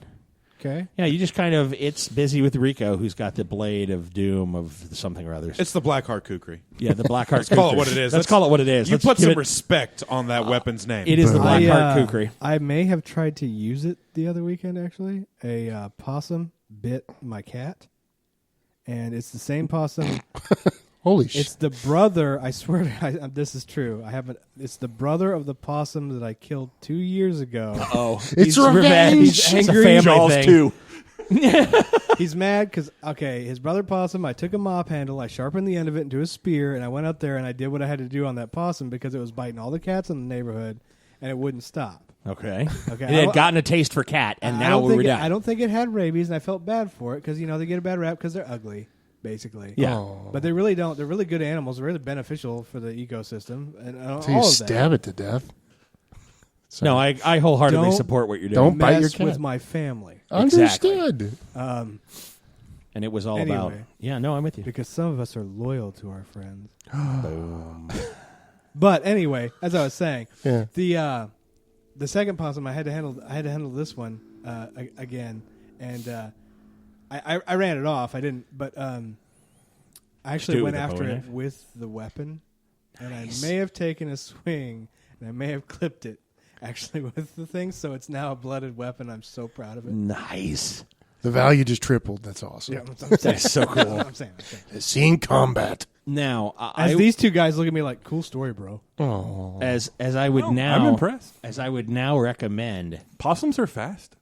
Okay. Yeah, you just kind of, it's busy with Rico, who's got the blade of doom of something or other. It's the Blackheart Kukri. Yeah, the Blackheart Let's call it Kukri. what it is. Let's call it what it is. You Let's put give some it- respect on that weapon's name. It is the I, Blackheart Kukri. I may have tried to use it the other weekend, actually. A possum bit my cat. And it's the same possum. Holy shit. It's the brother. I swear, this is true. I haven't. It's the brother of the possum that I killed 2 years ago. Oh, It's revenge. It's a angry. family Jaws thing. 2. He's mad because his brother possum. I took a mop handle, I sharpened the end of it into a spear, and I went up there and I did what I had to do on that possum because it was biting all the cats in the neighborhood, and it wouldn't stop. Okay. Okay, It had gotten a taste for cat, and I now don't we think were it- done. I don't think it had rabies, and I felt bad for it because they get a bad rap because they're ugly, basically. Yeah. Oh. But they really don't. They're really good animals. They're really beneficial for the ecosystem, and So you all of stab that. it to death. No, I wholeheartedly Don't- support what you're doing. don't bite your Mess cat. with my family Understood. And it was all Anyway. about. Yeah, no, I'm with you. because some of us are loyal to our friends. Boom. But anyway, as I was saying, Yeah. the second possum I had to handle this one again, and I ran it off. I didn't, but I actually do it went with a after bowie it knife? with the weapon, and Nice. I may have taken a swing, and I may have clipped it actually with the thing. So it's now a blooded weapon. I'm so proud of it. Nice. The value just tripled. That's awesome. Yeah, I'm saying. That's so cool. I'm saying. Seeing combat. Now, As I these two guys look at me like, cool story, bro. Oh. as I would now, I'm impressed. As I would now recommend. Possums are fast.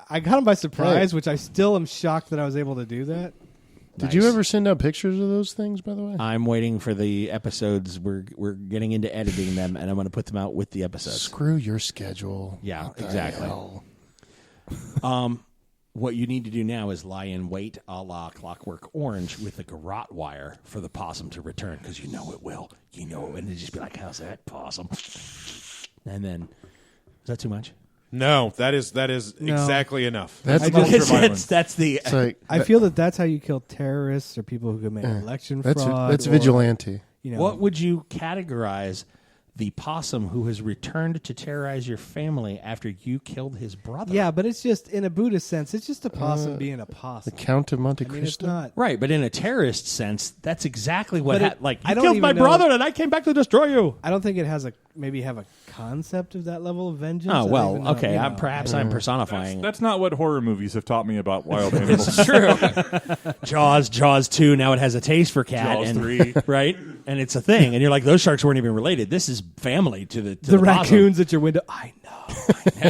I got him by surprise, which I still am shocked that I was able to do that. Did you ever send out pictures of those things, by the way? I'm waiting for the episodes. We're getting into editing them, and I'm going to put them out with the episodes. Screw your schedule. Yeah, What the exactly. hell? What you need to do now is lie in wait, a la Clockwork Orange, with the garrote wire for the possum to return, because you know it will. You know it, and then just be like, "How's that possum?" And then, is that too much? No, that is No. exactly enough. That's That's the. it's like, I feel that's how you kill terrorists or people who commit election that's fraud. that's or, vigilante. You know, What would you categorize the possum who has returned to terrorize your family after you killed his brother? Yeah, but it's just in a Buddhist sense. It's just a possum being a possum. The Count of Monte I mean, it's Cristo. not. Right, but in a terrorist sense, that's exactly what But it- happened. Like, I you don't killed my even know- brother, and I came back to destroy you. I don't think it has maybe have a concept of that level of vengeance. I Oh don't well, even know, okay. you know. Perhaps I'm personifying. That's not what horror movies have taught me about wild animals. It's true. Jaws 2. Now it has a taste for cat. Jaws and, 3. right? And it's a thing. And you're like, those sharks weren't even related. This is family to the The possum. raccoons at your window. I know.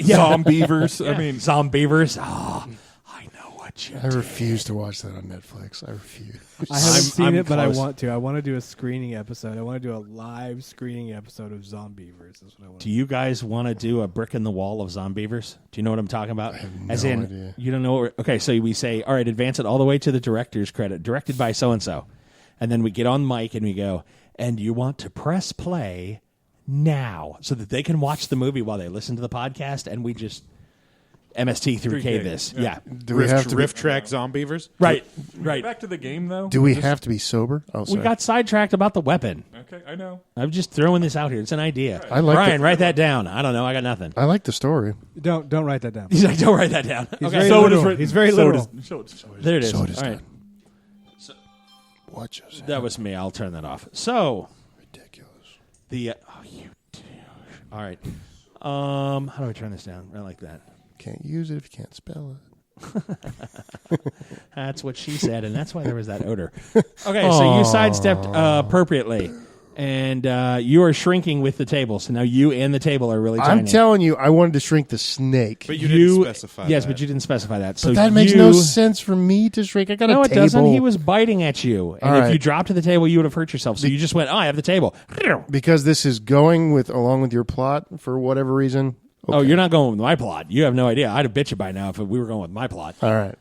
Zombievers. I mean, Zombievers. Oh, I know what you I refuse to watch that on Netflix. I refuse. I haven't seen I'm it, but I close. want to. I want to do a screening episode. I want to do a live screening episode of Zombievers. That's what I want. Do you guys want to do a brick in the wall of Zombievers? Do you know what I'm talking about? As no in, idea. you don't know. Okay, so we say, all right, advance it all the way to the director's credit, directed by so and so, and then we get on mic and we go, and you want to press play now so that they can watch the movie while they listen to the podcast, and we just MST3K this. Yeah. Do we have to? Rift track Zombievers? Right. back to the game, though. Do we have to be sober? Oh, We sorry. got sidetracked about the weapon. Okay, I know. I'm just throwing this out here. It's an idea. I like Brian, the- write that down. I don't know. I got nothing. I like the story. Don't write that down. He's like, don't write that down. He's Okay. very So it is literal. written. He's very so literal. It is, so it is. There it is. So it is All right. done. Watch us. That was me. I'll turn that off. So Ridiculous. the oh you douche. All right. How do I turn this down? Right like that. Can't use it if you can't spell it. That's what she said, and that's why there was that odor. Okay, so you sidestepped appropriately, and you are shrinking with the table. So now you and the table are really tiny. I'm telling you, I wanted to shrink the snake. But you didn't specify Yes, that. but you didn't specify that. So That makes no sense for me to shrink. I got No, a it table. doesn't. He was biting at you, and All if you right. dropped to the table, you would have hurt yourself. So you just went, I have the table. Because this is going along with your plot for whatever reason. Oh, you're not going with my plot. You have no idea. I'd have bit you by now if we were going with my plot. All right.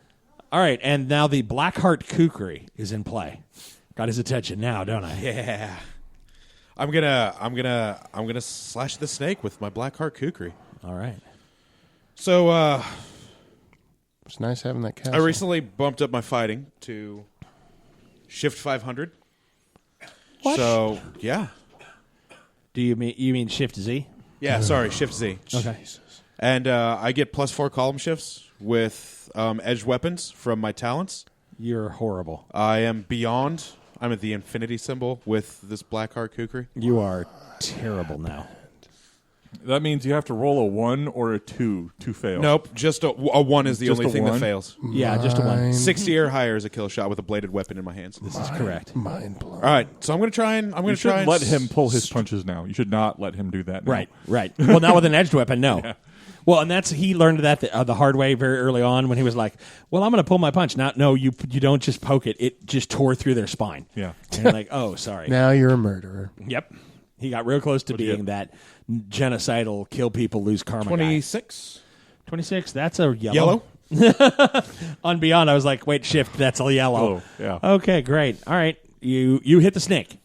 All right, and now the Blackheart Kukri is in play. Got his attention now, don't I? Yeah. I'm gonna slash the snake with my Blackheart Kukri. All right. So It's nice having that castle. I recently bumped up my fighting to Shift 500. What? So yeah. Do you mean Shift Z? Yeah, sorry, Shift Z. Okay. And I get +4 column shifts with edged weapons from my talents. You're horrible. I am beyond. I'm at the infinity symbol with this Blackheart Kukri. You are terrible now. That means you have to roll a 1 or a 2 to fail. Nope, just a 1 is the Just only a thing that 1? fails. Yeah, just a one. 60 or higher is a kill shot with a bladed weapon in my hands. This is correct. Mind blown. All right, so I'm going to try and You should let him pull his punches now. You should not let him do that now. Right. Well, not with an edged weapon, no. Yeah. Well, and he learned that the hard way very early on when he was like, well, I'm going to pull my punch. No, you don't just poke it. It just tore through their spine. Yeah. And you're like, oh, sorry. Now you're a murderer. Yep. He got real close to being that genocidal, kill people, lose karma 26. guy. 26, that's a yellow. On Beyond, I was like, wait, Shift, that's a yellow. Oh, yeah. Okay, great. All right. You hit the snake.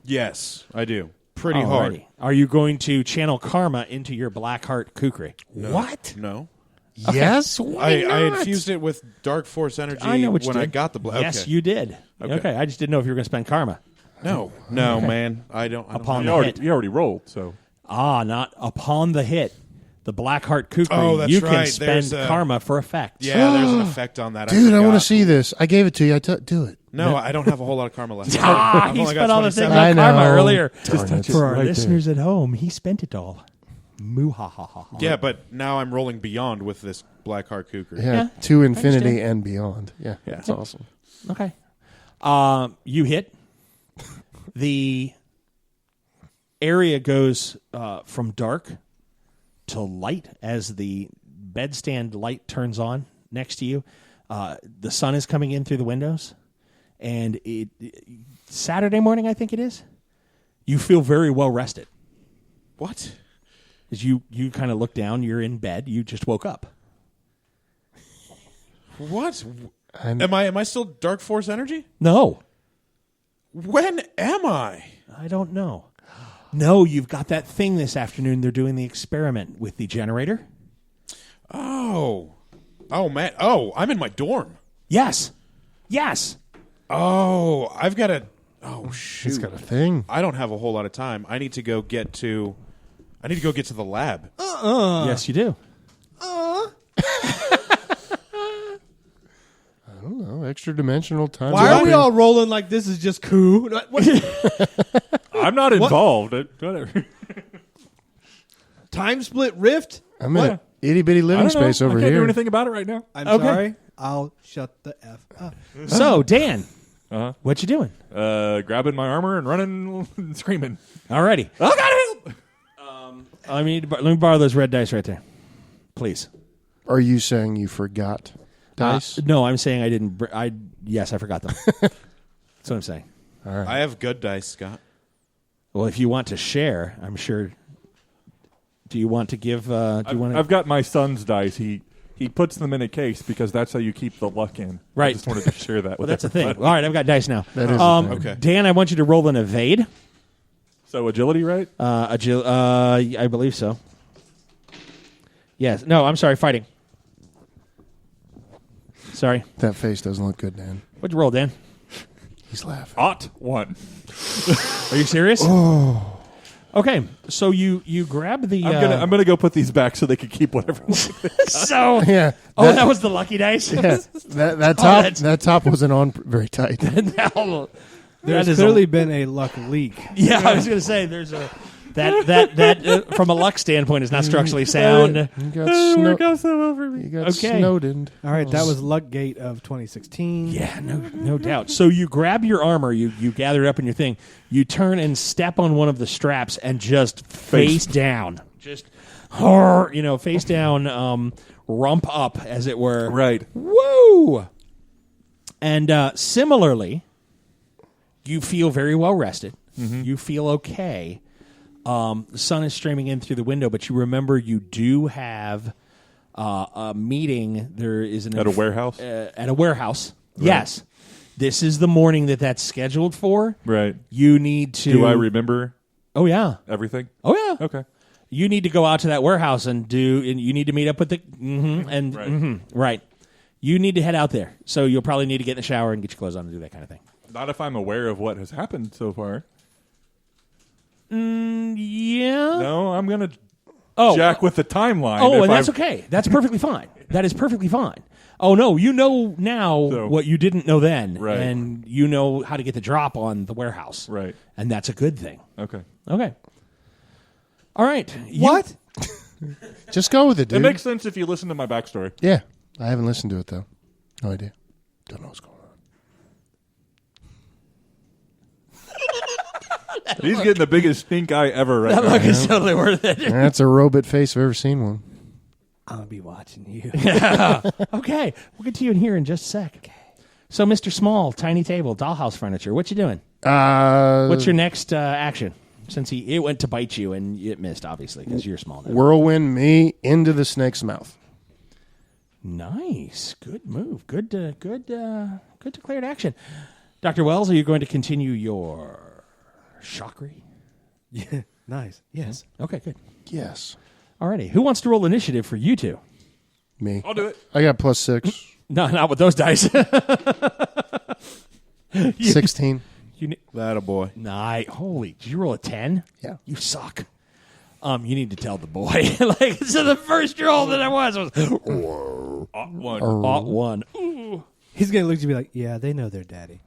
Yes, I do. Pretty hard. Alrighty. Are you going to channel karma into your Blackheart Kukri? What? No. Yes? Why I not? infused it with Dark Force energy I know what you when I did. got the Yes, okay. you did. Okay. Okay, I just didn't know if you were going to spend karma. No, man. I don't. Upon You the already, hit. you already rolled, so. Not upon the hit. The Blackheart Kukri, Oh, that's you can right. spend There's a- karma for effect. Yeah, there's an effect on that. Dude, I want to forgot. see this. I gave it to you. Do it. No, I don't have a whole lot of karma left. He I've only spent got all the thing 27. I on karma know. earlier. Darn it. For our Right there. listeners at home, he spent it all. Moo-ha-ha-ha. Yeah, but now I'm rolling beyond with this Blackheart Kukri. Yeah, Yeah, to I infinity understand. and beyond. Yeah, that's awesome. Okay. You hit. The area goes from dark to light as the bedstand light turns on next to you. The sun is coming in through the windows. And Saturday morning, I think it is. You feel very well rested. What? As you kind of look down, you're in bed. You just woke up. What? I'm- Am I still Dark Force energy? No. When am I? I don't know. No, you've got that thing this afternoon. They're doing the experiment with the generator. Oh man. Oh, I'm in my dorm. Yes. Yes. Oh, I've got a. Oh shoot. It's got a thing. I don't have a whole lot of time. I need to go get to the lab. Yes, you do. I don't know. Extra dimensional time. Why are we warping. all rolling like this is just coup? I'm not involved. Whatever. Time split rift? I'm in an itty bitty I living don't know. space over I can't here. do anything about it right now. I'm Okay. sorry. I'll shut the F up. So, Dan, Uh-huh. what you doing? Grabbing my armor and running and screaming. Alrighty. I got help! Let me borrow those red dice right there, please. Are you saying you forgot dice? No, I'm saying I didn't. Yes, I forgot them. That's what I'm saying. I have good dice, Scott. Well, if you want to share, I'm sure. Do you want to give? Do you want to? I've got my son's dice. He puts them in a case because that's how you keep the luck in. Right. I just wanted to share that Well, with that's a thing. All everybody. right, I've got dice now. That is a thing. Okay. Dan, I want you to roll an evade. So agility, right? I believe so. Yes. No, I'm sorry. Fighting. Sorry. That face doesn't look good, Dan. What'd you roll, Dan? He's laughing. Ought 1. Are you serious? Oh. Okay, so you grab the. I'm gonna go put these back so they can keep whatever. So. Yeah. Oh, that was the lucky dice. Yeah, that top that's- that top wasn't on very tight. No. There's That is clearly been a luck leak. Yeah, I was going to say there's a That from a luck standpoint is not structurally sound. You got Work out so well for me. You got Okay. Snowden. All right, that was Luckgate of 2016. Yeah, no doubt. So you grab your armor, you gather it up in your thing, you turn and step on one of the straps and just face down. Just face down, rump up, as it were. Right. Woo! And similarly, you feel very well rested. Mm-hmm. You feel okay. The sun is streaming in through the window, but you remember you do have a meeting. There is At a warehouse? At a warehouse. Right. Yes. This is the morning that's scheduled for. Right. You need to. Do I remember Oh, yeah. everything? Oh, yeah. Okay. You need to go out to that warehouse and you need to meet up with the. Right. You need to head out there. So you'll probably need to get in the shower and get your clothes on and do that kind of thing. Not if I'm aware of what has happened so far. Yeah. No, I'm going to Oh. jack with the timeline. Oh, if and that's I've- okay. That's perfectly fine. That is perfectly fine. Oh, no, you know now So- what you didn't know then. Right. And you know how to get the drop on the warehouse. Right. And that's a good thing. Okay. Okay. All right. What? Just go with it, dude. It makes sense if you listen to my backstory. Yeah. I haven't listened to it, though. No idea. Don't know what's going on. He's getting the biggest stink eye ever right That now. look is totally worth it. That's a robot face if I've ever seen one. I'm going to be watching you. Okay. We'll get to you in here in just a sec. Okay. So, Mr. Small, tiny table, dollhouse furniture. What you doing? What's your next action? Since it went to bite you and it missed, obviously, because you're small now. Whirlwind me into the snake's mouth. Nice. Good move. Good declared action. Dr. Wells, are you going to continue your shockery? Yeah. Nice. Yes. Okay, good. Yes. Alrighty. Who wants to roll initiative for you two? Me. I'll do it. I got +6. No, not with those dice. 16. That a boy. Holy, did you roll a 10? Yeah. You suck. You need to tell the boy. So the first roll that I was One. one. Ooh. He's going to look at you and be like, yeah, they know their daddy.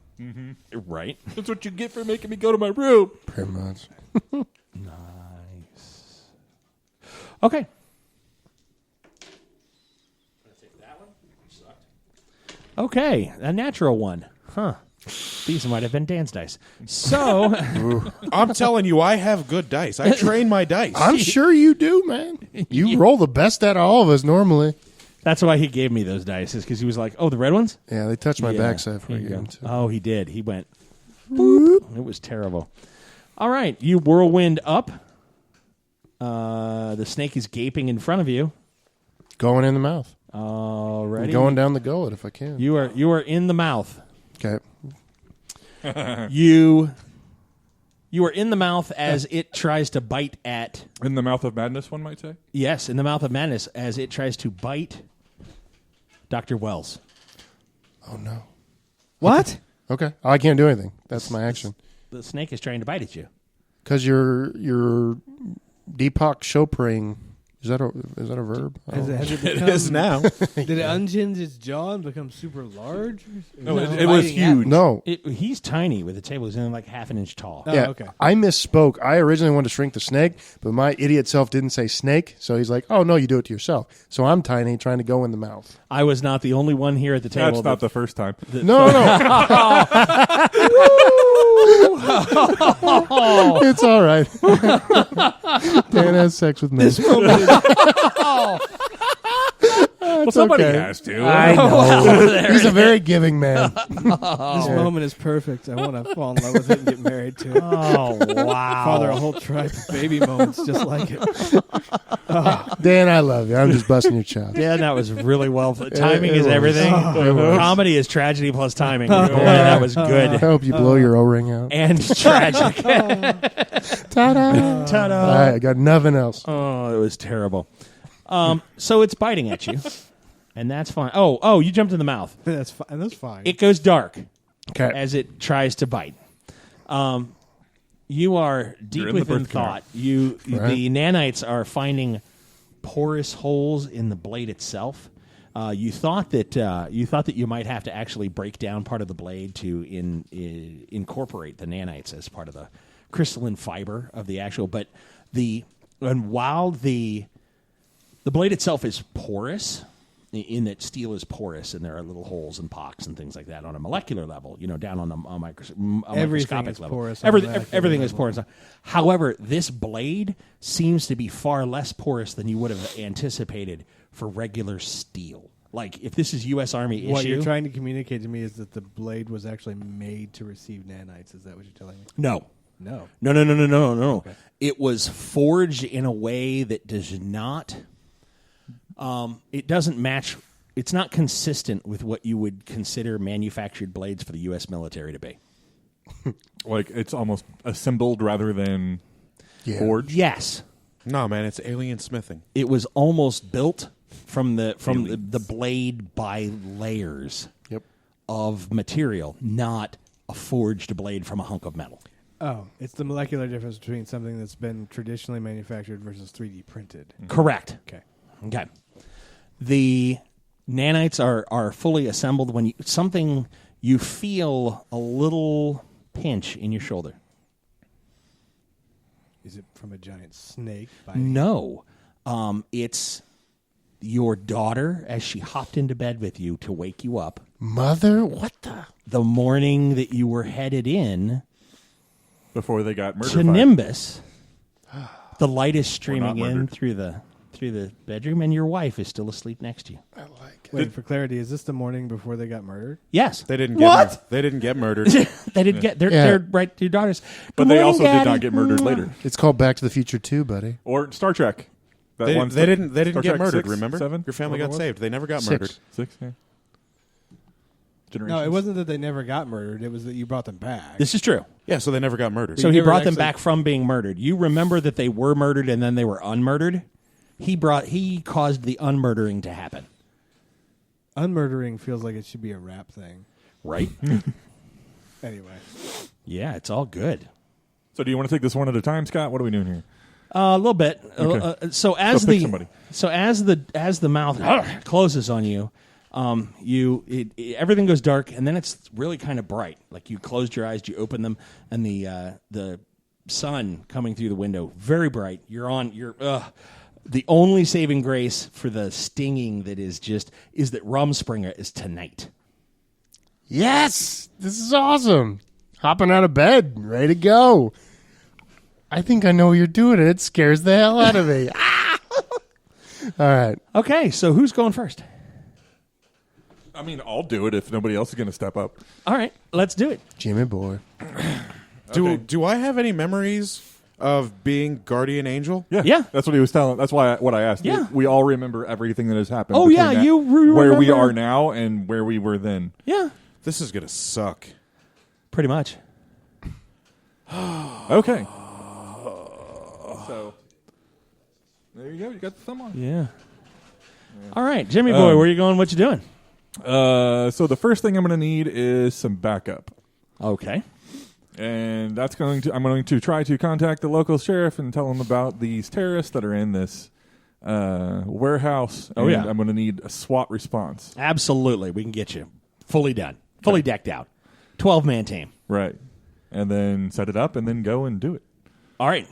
Right. That's what you get for making me go to my room. Pretty much. Nice. Okay. Okay, a natural one. Huh. These might have been Dan's dice. So, I'm telling you, I have good dice. I train my dice. I'm sure you do, man. You roll the best out of all of us normally. that's why he gave me those dice, is because he was like, oh, the red ones? Yeah, they touched my Yeah, backside for here a you go. game, too. Oh, he did. He went, boop. It was terrible. All right, you whirlwind up. The snake is gaping in front of you. Going in the mouth. Already. Going down the gullet if I can. You are in the mouth. Okay. You are in the mouth as it tries to bite at. In the mouth of madness, one might say. Yes, in the mouth of madness as it tries to bite Dr. Wells. Oh, no. What? Okay. Oh, I can't do anything. That's my action. The snake is trying to bite at you. Because your Deepak Chopring, is that a verb? Has it It become, is now. Did it unhinge its jaw and become super large? No, it was Biting at- huge. No. He's tiny with the table. He's only like half an inch tall. Oh, Yeah, okay. I misspoke. I originally wanted to shrink the snake, but my idiot self didn't say snake, so he's like, "Oh no, you do it to yourself." So I'm tiny, trying to go in the mouth. I was not the only one here at the table. That's not the first time. No, it's all right. Dan has sex with me. Well, somebody okay. has to. I know. He's a very giving man. This moment is perfect. I want to fall in love with it and get married to it. Oh, wow. Father a whole tribe of baby moments just like it. Dan, I love you. I'm just busting your chops. Yeah, that was really well. Timing it is was. everything. It was. Comedy is tragedy plus timing. Boy, that was I good. hope you blow your O-ring out. And tragic. Ta-da! Ta-da. All right, I got nothing else. Oh, it was terrible. So it's biting at you, and that's fine. Oh, you jumped in the mouth. That's fine. That's fine. It goes dark Okay. as it tries to bite. You are deep in the within birth canal. thought. The nanites are finding porous holes in the blade itself. You thought that you might have to actually break down part of the blade to incorporate the nanites as part of the crystalline fiber of the actual, but while the blade itself is porous, in that steel is porous and there are little holes and pocks and things like that on a molecular level, down on the microscopic level. Porous Everything is porous. However, this blade seems to be far less porous than you would have anticipated for regular steel. Like, if this is U.S. Army issue... What you're trying to communicate to me is that the blade was actually made to receive nanites. Is that what you're telling me? No. No. No. Okay. It was forged in a way that does not... it doesn't match... It's not consistent with what you would consider manufactured blades for the U.S. military to be. Like, it's almost assembled rather than forged? Yes. No, man, it's alien smithing. It was almost built from the blade by layers of material, not a forged blade from a hunk of metal. Oh, it's the molecular difference between something that's been traditionally manufactured versus 3D printed. Correct. Okay. The nanites are fully assembled when you feel a little pinch in your shoulder. Is it from a giant snake? No. It's your daughter as she hopped into bed with you to wake you up. Mother, what the morning that you were headed in before they got murdered to Nimbus. The light is streaming in through the bedroom, and your wife is still asleep next to you. I like it. Wait, for clarity, is this the morning before they got murdered? Yes. They didn't get They didn't get murdered. They didn't get they're right to your daughters. But they also did not get murdered later. It's called Back to the Future 2, buddy. Or Star Trek. They didn't Star get Trek murdered, 6, remember? 7? Your family got saved. They never got 6. murdered. 6, yeah. No, it wasn't that they never got murdered. It was that you brought them back. This is true. Yeah, so they never got murdered. So he never brought them actually- back from being murdered. You remember that they were murdered and then they were unmurdered? He caused the unmurdering to happen. Unmurdering feels like it should be a rap thing. Right? Anyway. Yeah, it's all good. So do you want to take this one at a time, Scott? What are we doing here? A little bit. Okay. So as pick somebody. as the mouth closes on you, everything goes dark, and then it's really kind of bright. Like you closed your eyes, you open them, and the sun coming through the window, very bright. The only saving grace for the stinging that is that Rumspringer is tonight. Yes! This is awesome. Hopping out of bed, ready to go. I think I know what you're doing, and it scares the hell out of me. All right. Okay, so who's going first? I mean, I'll do it if nobody else is going to step up. All right, let's do it. Jimmy boy. Do I have any memories of being guardian angel? Yeah. That's what he was telling. That's what I asked. Yeah. We all remember everything that has happened. Oh, between yeah, that- you where we remember- are now and where we were then. Yeah, This is going to suck. pretty much. Okay. So there you go. You got the thumb on. Yeah. All right, Jimmy boy, where you going? What you doing? So the first thing I'm going to need is some backup. Okay. And I'm going to try to contact the local sheriff and tell him about these terrorists that are in this warehouse. Oh, and yeah. I'm going to need a SWAT response. Absolutely, we can get you fully done, fully decked out, 12-man team. Right. And then set it up and then go and do it. All right,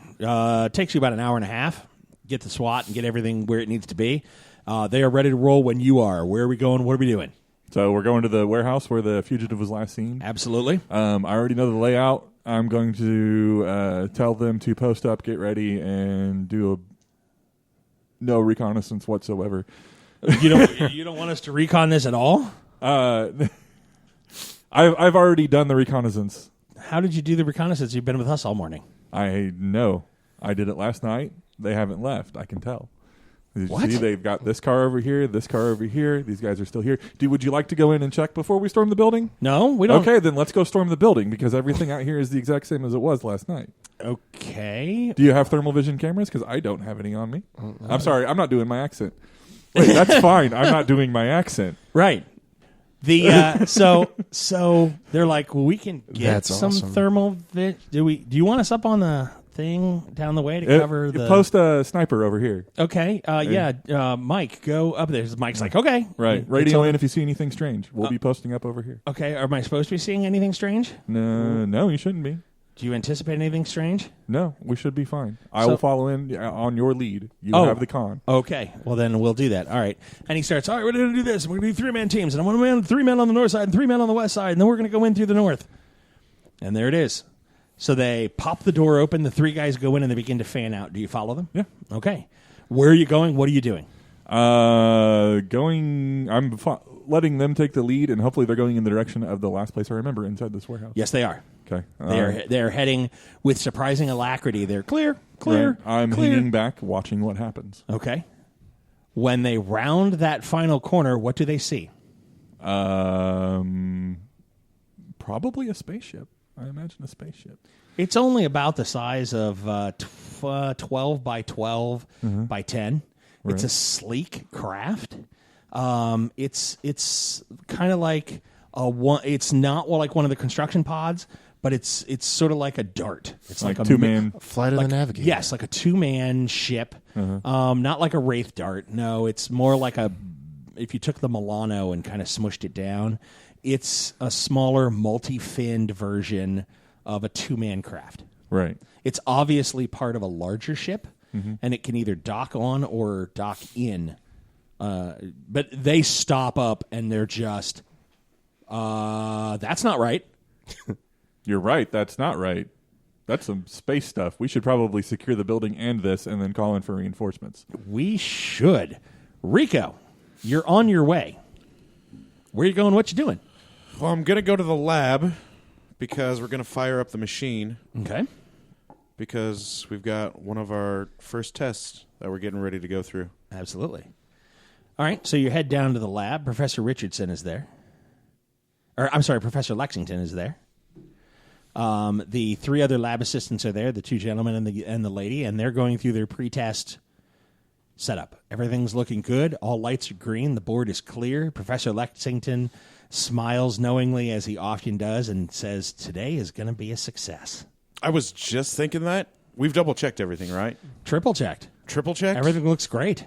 takes you about an hour and a half. Get the SWAT and get everything where it needs to be. They are ready to roll when you are. Where are we going? What are we doing? So we're going to the warehouse where the fugitive was last seen. Absolutely. I already know the layout. I'm going to tell them to post up, get ready, and do no reconnaissance whatsoever. You don't want us to recon this at all? I've already done the reconnaissance. How did you do the reconnaissance? You've been with us all morning. I know. I did it last night. They haven't left. I can tell. Did you What? see? They've got this car over here, this car over here. These guys are still here. Would you like to go in and check before we storm the building? No, we don't. Okay, then let's go storm the building because everything out here is the exact same as it was last night. Okay. Do you have thermal vision cameras? Because I don't have any on me. I'm sorry. I'm not doing my accent. Wait, that's fine. I'm not doing my accent. Right. The so they're like, well, we can get That's some awesome. thermal. Do you want us up on the thing down the way to cover the Post a sniper over here. Okay. Mike, go up there. Mike's like, okay. Right. It's Radio on- in if you see anything strange. We'll be posting up over here. Okay. Am I supposed to be seeing anything strange? No, you shouldn't be. Do you anticipate anything strange? No, we should be fine. I will follow in on your lead. You have the con. Okay. Well, then we'll do that. All right. And he starts, all right, we're going to do this. We're going to do 3-man teams. And I want to 3 men on the north side and 3 men on the west side. And then we're going to go in through the north. And there it is. So they pop the door open. The 3 guys go in and they begin to fan out. Do you follow them? Yeah. Okay. Where are you going? What are you doing? I'm letting them take the lead, and hopefully they're going in the direction of the last place I remember inside this warehouse. Yes, they are. Okay. They're heading with surprising alacrity. They're clear. Right. I'm hanging back, watching what happens. Okay. When they round that final corner, what do they see? Probably a spaceship. I imagine a spaceship. It's only about the size of 12 by 12 by 10. Right. It's a sleek craft. It's kind of like it's not like one of the construction pods, but it's sort of like a dart. It's like a 2-man Flight of the Navigator. Yes, like a 2-man ship. Not like a Wraith dart. No, it's more like if you took the Milano and kind of smushed it down, it's a smaller, multi-finned version of a 2-man craft. Right. It's obviously part of a larger ship, and it can either dock on or dock in. But they stop up, and they're just, that's not right. You're right. That's not right. That's some space stuff. We should probably secure the building and this, and then call in for reinforcements. We should. Rico, you're on your way. Where you going? What you doing? Well, I'm going to go to the lab because we're going to fire up the machine Okay. because we've got one of our first tests that we're getting ready to go through. Absolutely. All right, so you head down to the lab. Professor Richardson is there. Or, I'm sorry, Professor Lexington is there. The 3 other lab assistants are there, the 2 gentlemen and the lady, and they're going through their pre-test setup. Everything's looking good. All lights are green. The board is clear. Professor Lexington smiles knowingly, as he often does, and says, today is going to be a success. I was just thinking that. We've double-checked everything, right? Triple checked. Triple-checked? Everything looks great.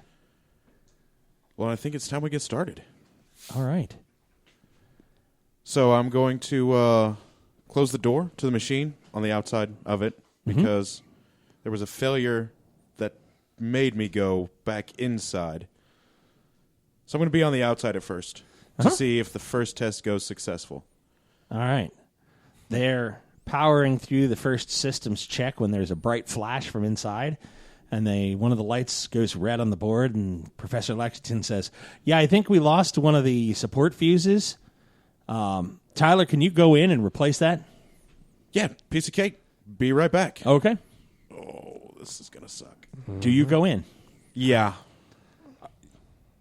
Well, I think it's time we get started. All right. So I'm going to close the door to the machine on the outside of it because there was a failure that made me go back inside. So I'm going to be on the outside at first to see if the first test goes successful. All right. They're powering through the first systems check when there's a bright flash from inside, and one of the lights goes red on the board, and Professor Lexington says, yeah, I think we lost one of the support fuses. Tyler, can you go in and replace that? Yeah, piece of cake. Be right back. Okay. Oh, this is going to suck. Do you go in? Yeah.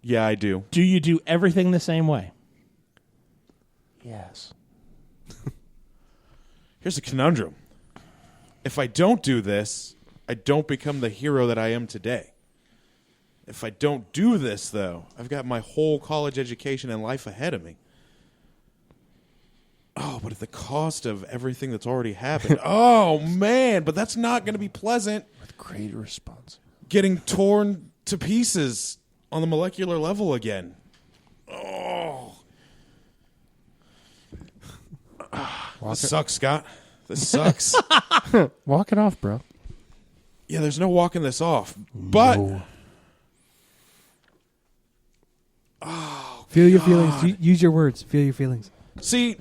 Yeah, I do. Do you do everything the same way? Yes. Here's a conundrum. If I don't do this, I don't become the hero that I am today. If I don't do this, though, I've got my whole college education and life ahead of me. Oh, but at the cost of everything that's already happened. Oh, man, but that's not going to be pleasant. With great response. Getting torn to pieces on the molecular level again. Oh. This sucks, Scott. This sucks. Walk it off, bro. Yeah, there's no walking this off. But No. Feel your feelings. Use your words. Feel your feelings. see,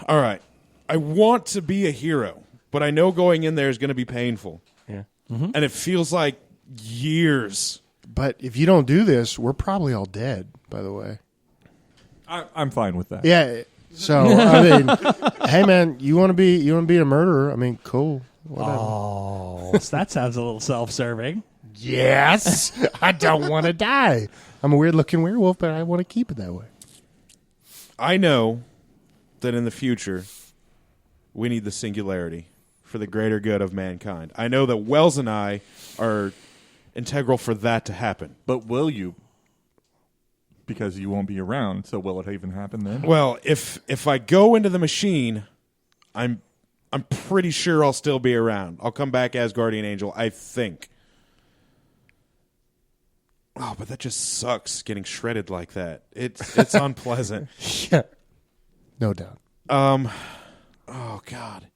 all right. I want to be a hero, but I know going in there is going to be painful. Yeah. And it feels like years. But if you don't do this, we're probably all dead, by the way. I'm fine with that. Yeah. So, I mean, hey, man, you want to be a murderer? I mean, cool. Whatever. Oh, so that sounds a little self-serving. Yes. I don't want to die. I'm a weird-looking werewolf, but I want to keep it that way. I know that in the future, we need the singularity for the greater good of mankind. I know that Wells and I are integral for that to happen. But will you? Because you won't be around, so will it even happen then? Well, if I go into the machine, I'm pretty sure I'll still be around. I'll come back as Guardian Angel, I think. Oh, but that just sucks getting shredded like that. It's unpleasant. Yeah. No doubt. Oh God.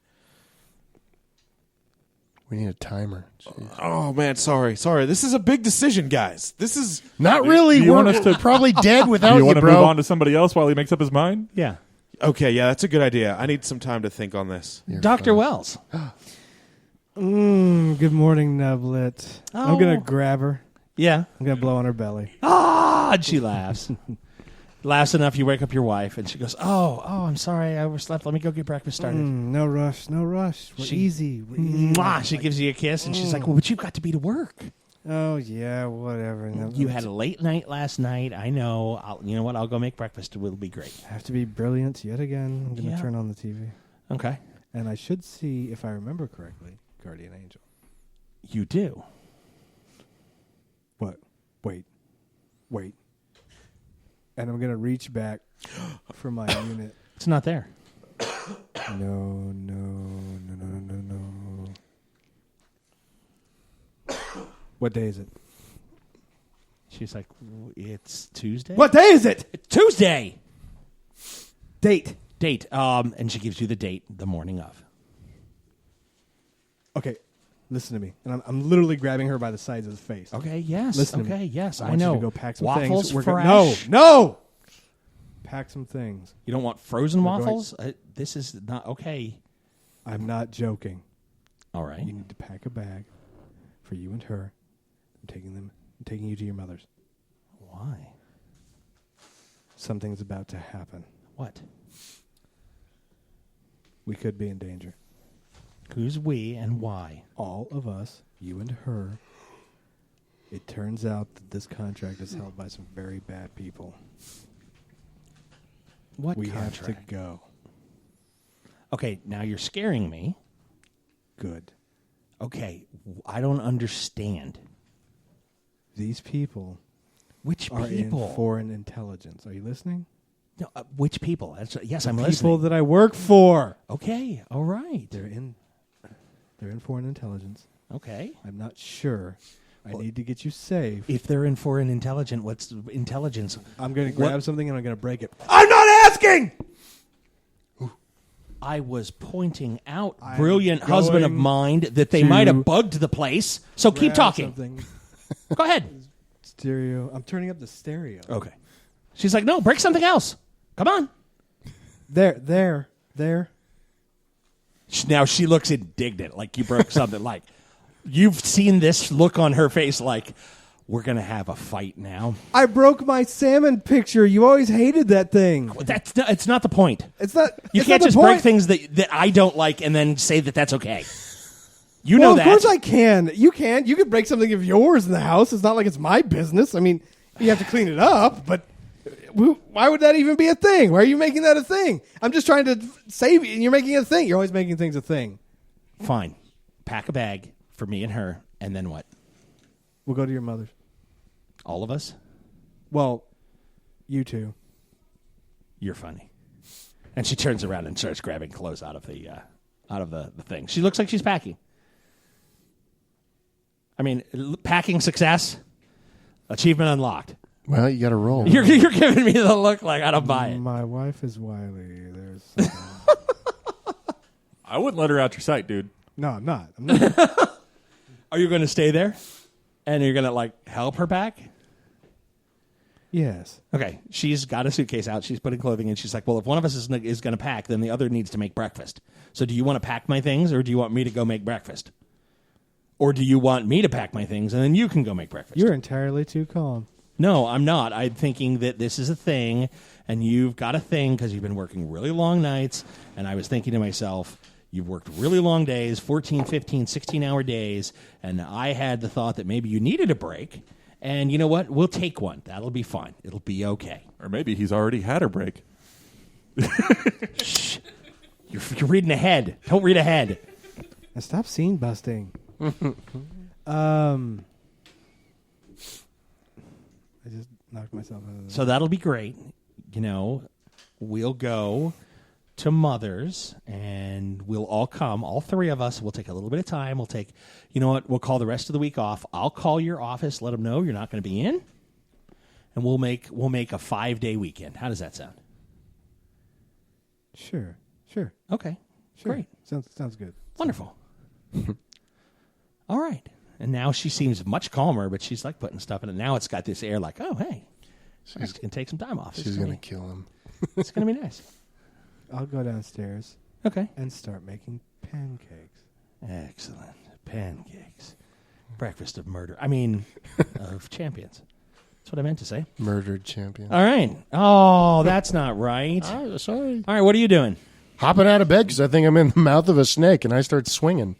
We need a timer. Jeez. Oh man, sorry. This is a big decision, guys. This is Not really. Do you We're want us to- probably dead without Do you you, want to bro. move on to somebody else while he makes up his mind? Yeah. okay. Yeah, that's a good idea. I need some time to think on this. Dr. Wells. Good morning, Nublet. I'm Oh. gonna grab her. Yeah. I'm gonna blow on her belly. Ah, and she laughs. Laughs enough, you wake up your wife, and she goes, oh, I'm sorry, I overslept. Let me go get breakfast started. No rush, no rush. We're She- easy. We're easy. Mwah, she gives you a kiss, and she's like, well, but you've got to be to work. Oh yeah, whatever. Nublet. You had a late night last night. I know. You know what? I'll go make breakfast. It will be great. have to be brilliant yet again. I'm gonna Yeah. turn on the TV, Okay. and I should see if I remember correctly, Guardian Angel. You do. What? Wait. And I'm gonna reach back for my unit. It's not there. No. What day is it? She's like, it's Tuesday? What day is it? It's Tuesday! Date. Date. And she gives you the date the morning of. Okay, listen to me. And I'm literally grabbing her by the sides of the face. Okay, yes. Listen to okay, me. yes. I want know. you to go pack some Waffles things. We're fresh. No. Pack some things. You don't want frozen We're going- waffles? This is not okay. I'm not joking. All right. You need to pack a bag for you and her. I'm taking you to your mother's. Why? Something's about to happen. What? We could be in danger. Who's we and why? All of us, you and her. It turns out that this contract is held by some very bad people. What We contract? have to go. Okay, now you're scaring me. Good. Okay, I don't understand. These people Which are people? in foreign intelligence. Are you listening? No, which people? Yes, I'm People listening. that I work for. Okay, all right. They're in foreign intelligence. Okay. I'm not sure. I need to get you safe. If they're in foreign intelligence, what's intelligence? I'm going to grab What- something and I'm going to break it. I'm not asking! I was pointing out, I'm brilliant husband of going mine, that they to might have bugged the place. So keep Grab talking. something. Go ahead. Stereo. I'm turning up the stereo. Okay. She's like, no, break something else. Come on. There. Now she looks indignant, like you broke something. Like you've seen this look on her face, like we're gonna have a fight now. I broke my salmon picture. You always hated that thing. It's not the point. It's not. You it's can't not the just break point. things that I don't like and then say that that's okay. You Well, know of that. course I can. You can. You could break something of yours in the house. It's not like it's my business. I mean, you have to clean it up, but why would that even be a thing? Why are you making that a thing? I'm just trying to save you, and you're making it a thing. You're always making things a thing. Fine. Pack a bag for me and her, and then what? We'll go to your mother's. All of us? Well, you two. You're funny. And she turns around and starts grabbing clothes out of the thing. She looks like she's packing. I mean, packing success, achievement unlocked. Well, you got to roll. You're giving me the look like I don't buy it. My wife is wily. There's something. I wouldn't let her out your sight, dude. No, I'm not. I'm not. Are you going to stay there? And you're going to, like, help her pack? Yes. Okay, she's got a suitcase out. She's putting clothing in. She's like, well, if one of us is going to pack, then the other needs to make breakfast. So do you want to pack my things, or do you want me to go make breakfast? Or do you want me to pack my things, and then you can go make breakfast? You're entirely too calm. No, I'm not. I'm thinking that this is a thing, and you've got a thing because you've been working really long nights, and I was thinking to myself, you've worked really long days, 14, 15, 16-hour days, and I had the thought that maybe you needed a break, and you know what? We'll take one. That'll be fine. It'll be okay. Or maybe he's already had her break. Shh. You're reading ahead. Don't read ahead. And stop scene busting. I just knocked myself out of the... So that'll be great. You know, we'll go to Mother's, and we'll all come, all three of us. We'll take a little bit of time. We'll take, you know what, we'll call the rest of the week off. I'll call your office, let them know you're not going to be in, and we'll make a 5-day weekend. How does that sound? Sure. Okay, Sure. great, Sounds good. wonderful. All right. And now she seems much calmer, but she's like putting stuff in it. Now it's got this air like, oh, hey, she's going to take some time off. She's going to kill him. It's going to be nice. I'll go downstairs Okay. and start making pancakes. Excellent. Pancakes. Breakfast of murder. I mean, of champions. That's what I meant to say. Murdered champion. All right. Oh, that's not right. Sorry. All right, what are you doing? Hopping out of bed because I think I'm in the mouth of a snake, and I start swinging.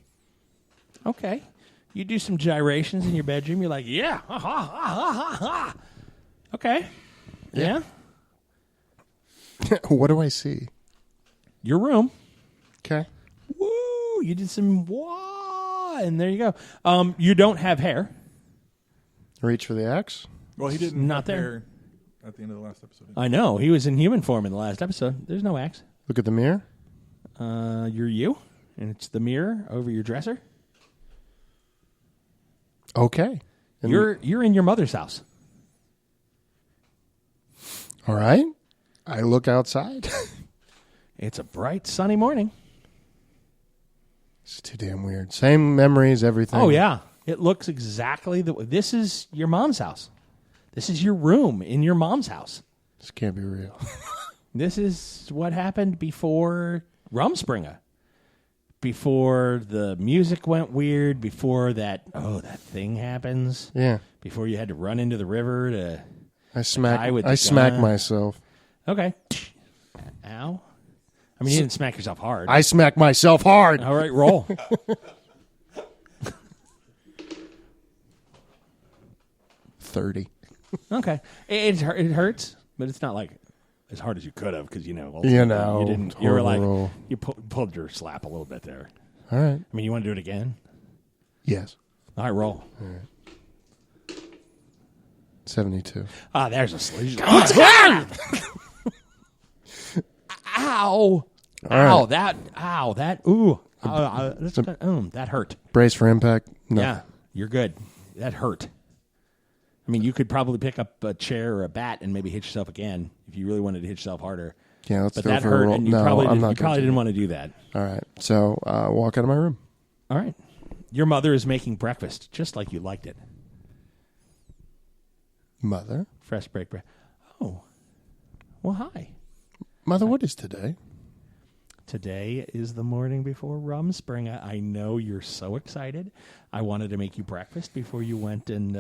Okay. You do some gyrations in your bedroom. You're like, yeah. Ha, ha, ha, ha, ha. Okay. Yeah. What do I see? Your room. Okay. Woo. You did some wah. And there you go. You don't have hair. Reach for the axe. Well, he didn't Not have there. hair at the end of the last episode. I know. He was in human form in the last episode. There's no axe. Look at the mirror. You're you. And it's the mirror over your dresser. Okay. And You're in your mother's house. all right. I look outside. It's a bright, sunny morning. It's too damn weird. Same memories, everything. Oh, yeah. It looks exactly the way. This is your mom's house. This is your room in your mom's house. This can't be real. This is what happened before Rumspringa. Before the music went weird. Before that thing happens. Yeah. Before you had to run into the river to... I smack with the gun. myself. Okay. Ow. I mean, you didn't smack yourself hard. I smack myself hard. All right, roll. 30. Okay. It hurts, but it's not like as hard as you could have because, you know, You know, you didn't. You were like, horrible. you pulled your slap a little bit there. All right. I mean, you want to do it again? Yes. All right, roll. 72. Ah, there's a sleeve. Ow. Ow, that, ooh. That hurt. Brace for impact. No. Yeah, you're good. That hurt. I mean, you could probably pick up a chair or a bat and maybe hit yourself again if you really wanted to hit yourself harder. Yeah, let's But throw that for a hurt, roll. and you No, probably, I'm not you probably gonna didn't want to do that. All right. So walk out of my room. All right. Your mother is making breakfast just like you liked it. Mother? Fresh break bread. Oh. Well, hi. Mother, what is today? Today is the morning before Rumspringa. I know you're so excited. I wanted to make you breakfast before you went and,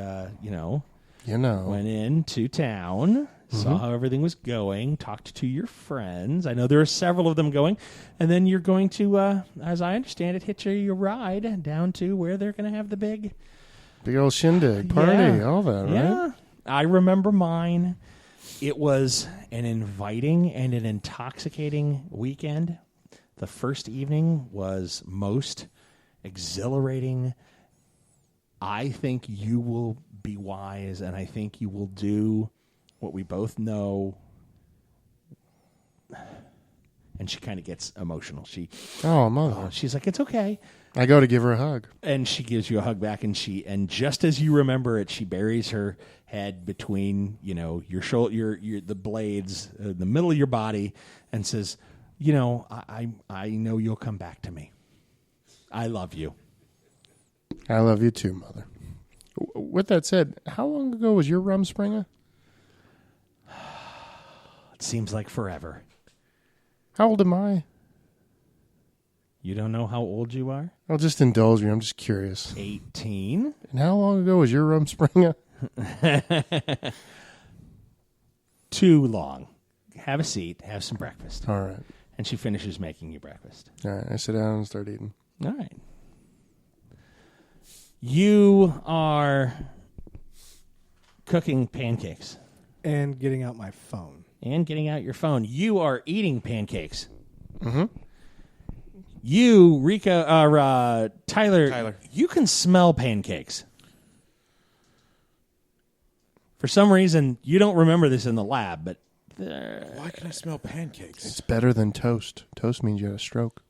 went into town, saw how everything was going, talked to your friends. I know there are several of them going. And then you're going to, as I understand it, hitch your ride down to where they're going to have the big old shindig, party, Yeah. all that, right? Yeah. I remember mine. It was an inviting and an intoxicating weekend. The first evening was most exhilarating. I think you will be wise, and I think you will do what we both know. And she kind of gets emotional. Oh, mother. She's like, it's okay. I go to give her a hug. And she gives you a hug back, and just as you remember it, she buries her head between, your shoulder, the blades, the middle of your body, and says, I know you'll come back to me. I love you. I love you too, Mother. With that said, how long ago was your Rumspringa? It seems like forever. How old am I? You don't know how old you are? I'll just indulge you. I'm just curious. 18. And how long ago was your Rumspringa? Too long. Have a seat. Have some breakfast. All right. And she finishes making you breakfast. All right. I sit down and start eating. All right. You are cooking pancakes. And getting out my phone. And getting out your phone. You are eating pancakes. Mm-hmm. You, Tyler, you can smell pancakes. For some reason, you don't remember this in the lab, but... Why can I smell pancakes? It's better than toast. Toast means you had a stroke.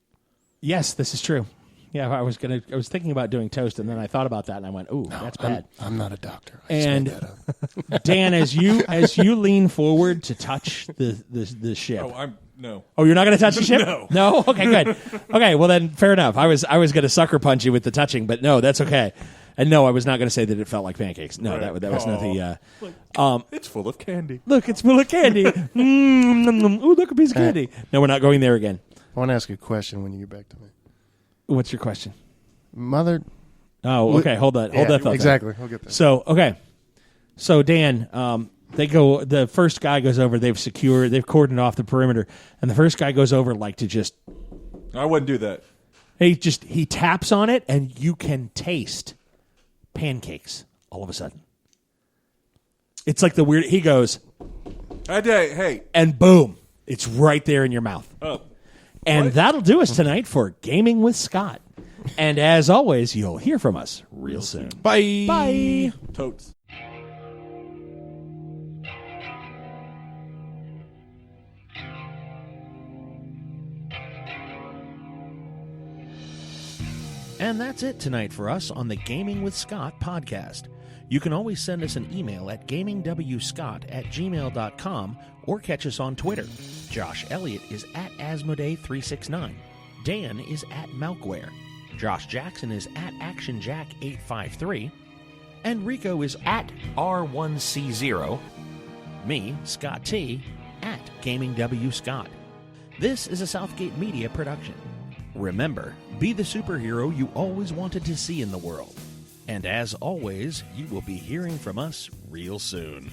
Yes, this is true. Yeah, I was thinking about doing toast, and then I thought about that, and I went, "Ooh, that's bad." I'm not a doctor. And Dan, as you lean forward to touch the ship, No. Oh, you're not going to touch the ship? No. No? Okay, good. Okay, well then, fair enough. I was going to sucker punch you with the touching, but no, that's okay. And no, I was not going to say that it felt like pancakes. No, Right. that was not the... It's full of candy. Look, it's full of candy. Ooh, look, a piece of candy. No, we're not going there again. I want to ask you a question when you get back to me. What's your question? Mother. Oh, okay. Hold that thought there. Exactly. We'll get there. So, okay. So, Dan, the first guy goes over, they've cordoned off the perimeter, and the first guy goes over like to just, I wouldn't do that. he taps on it, and you can taste pancakes all of a sudden. It's like he goes, Hey. and boom, it's right there in your mouth. Oh. And that'll do us tonight for Gaming with Scott. And as always, you'll hear from us real soon. Bye. Bye. Totes. And that's it tonight for us on the Gaming with Scott podcast. You can always send us an email at gamingwscott@gmail.com or catch us on Twitter. Josh Elliott is at Asmodee369. Dan is at Malkware. Josh Jackson is at ActionJack853. And Rico is at R1C0. Me, Scott T, at GamingWScott. This is a Southgate Media production. Remember, be the superhero you always wanted to see in the world. And as always, you will be hearing from us real soon.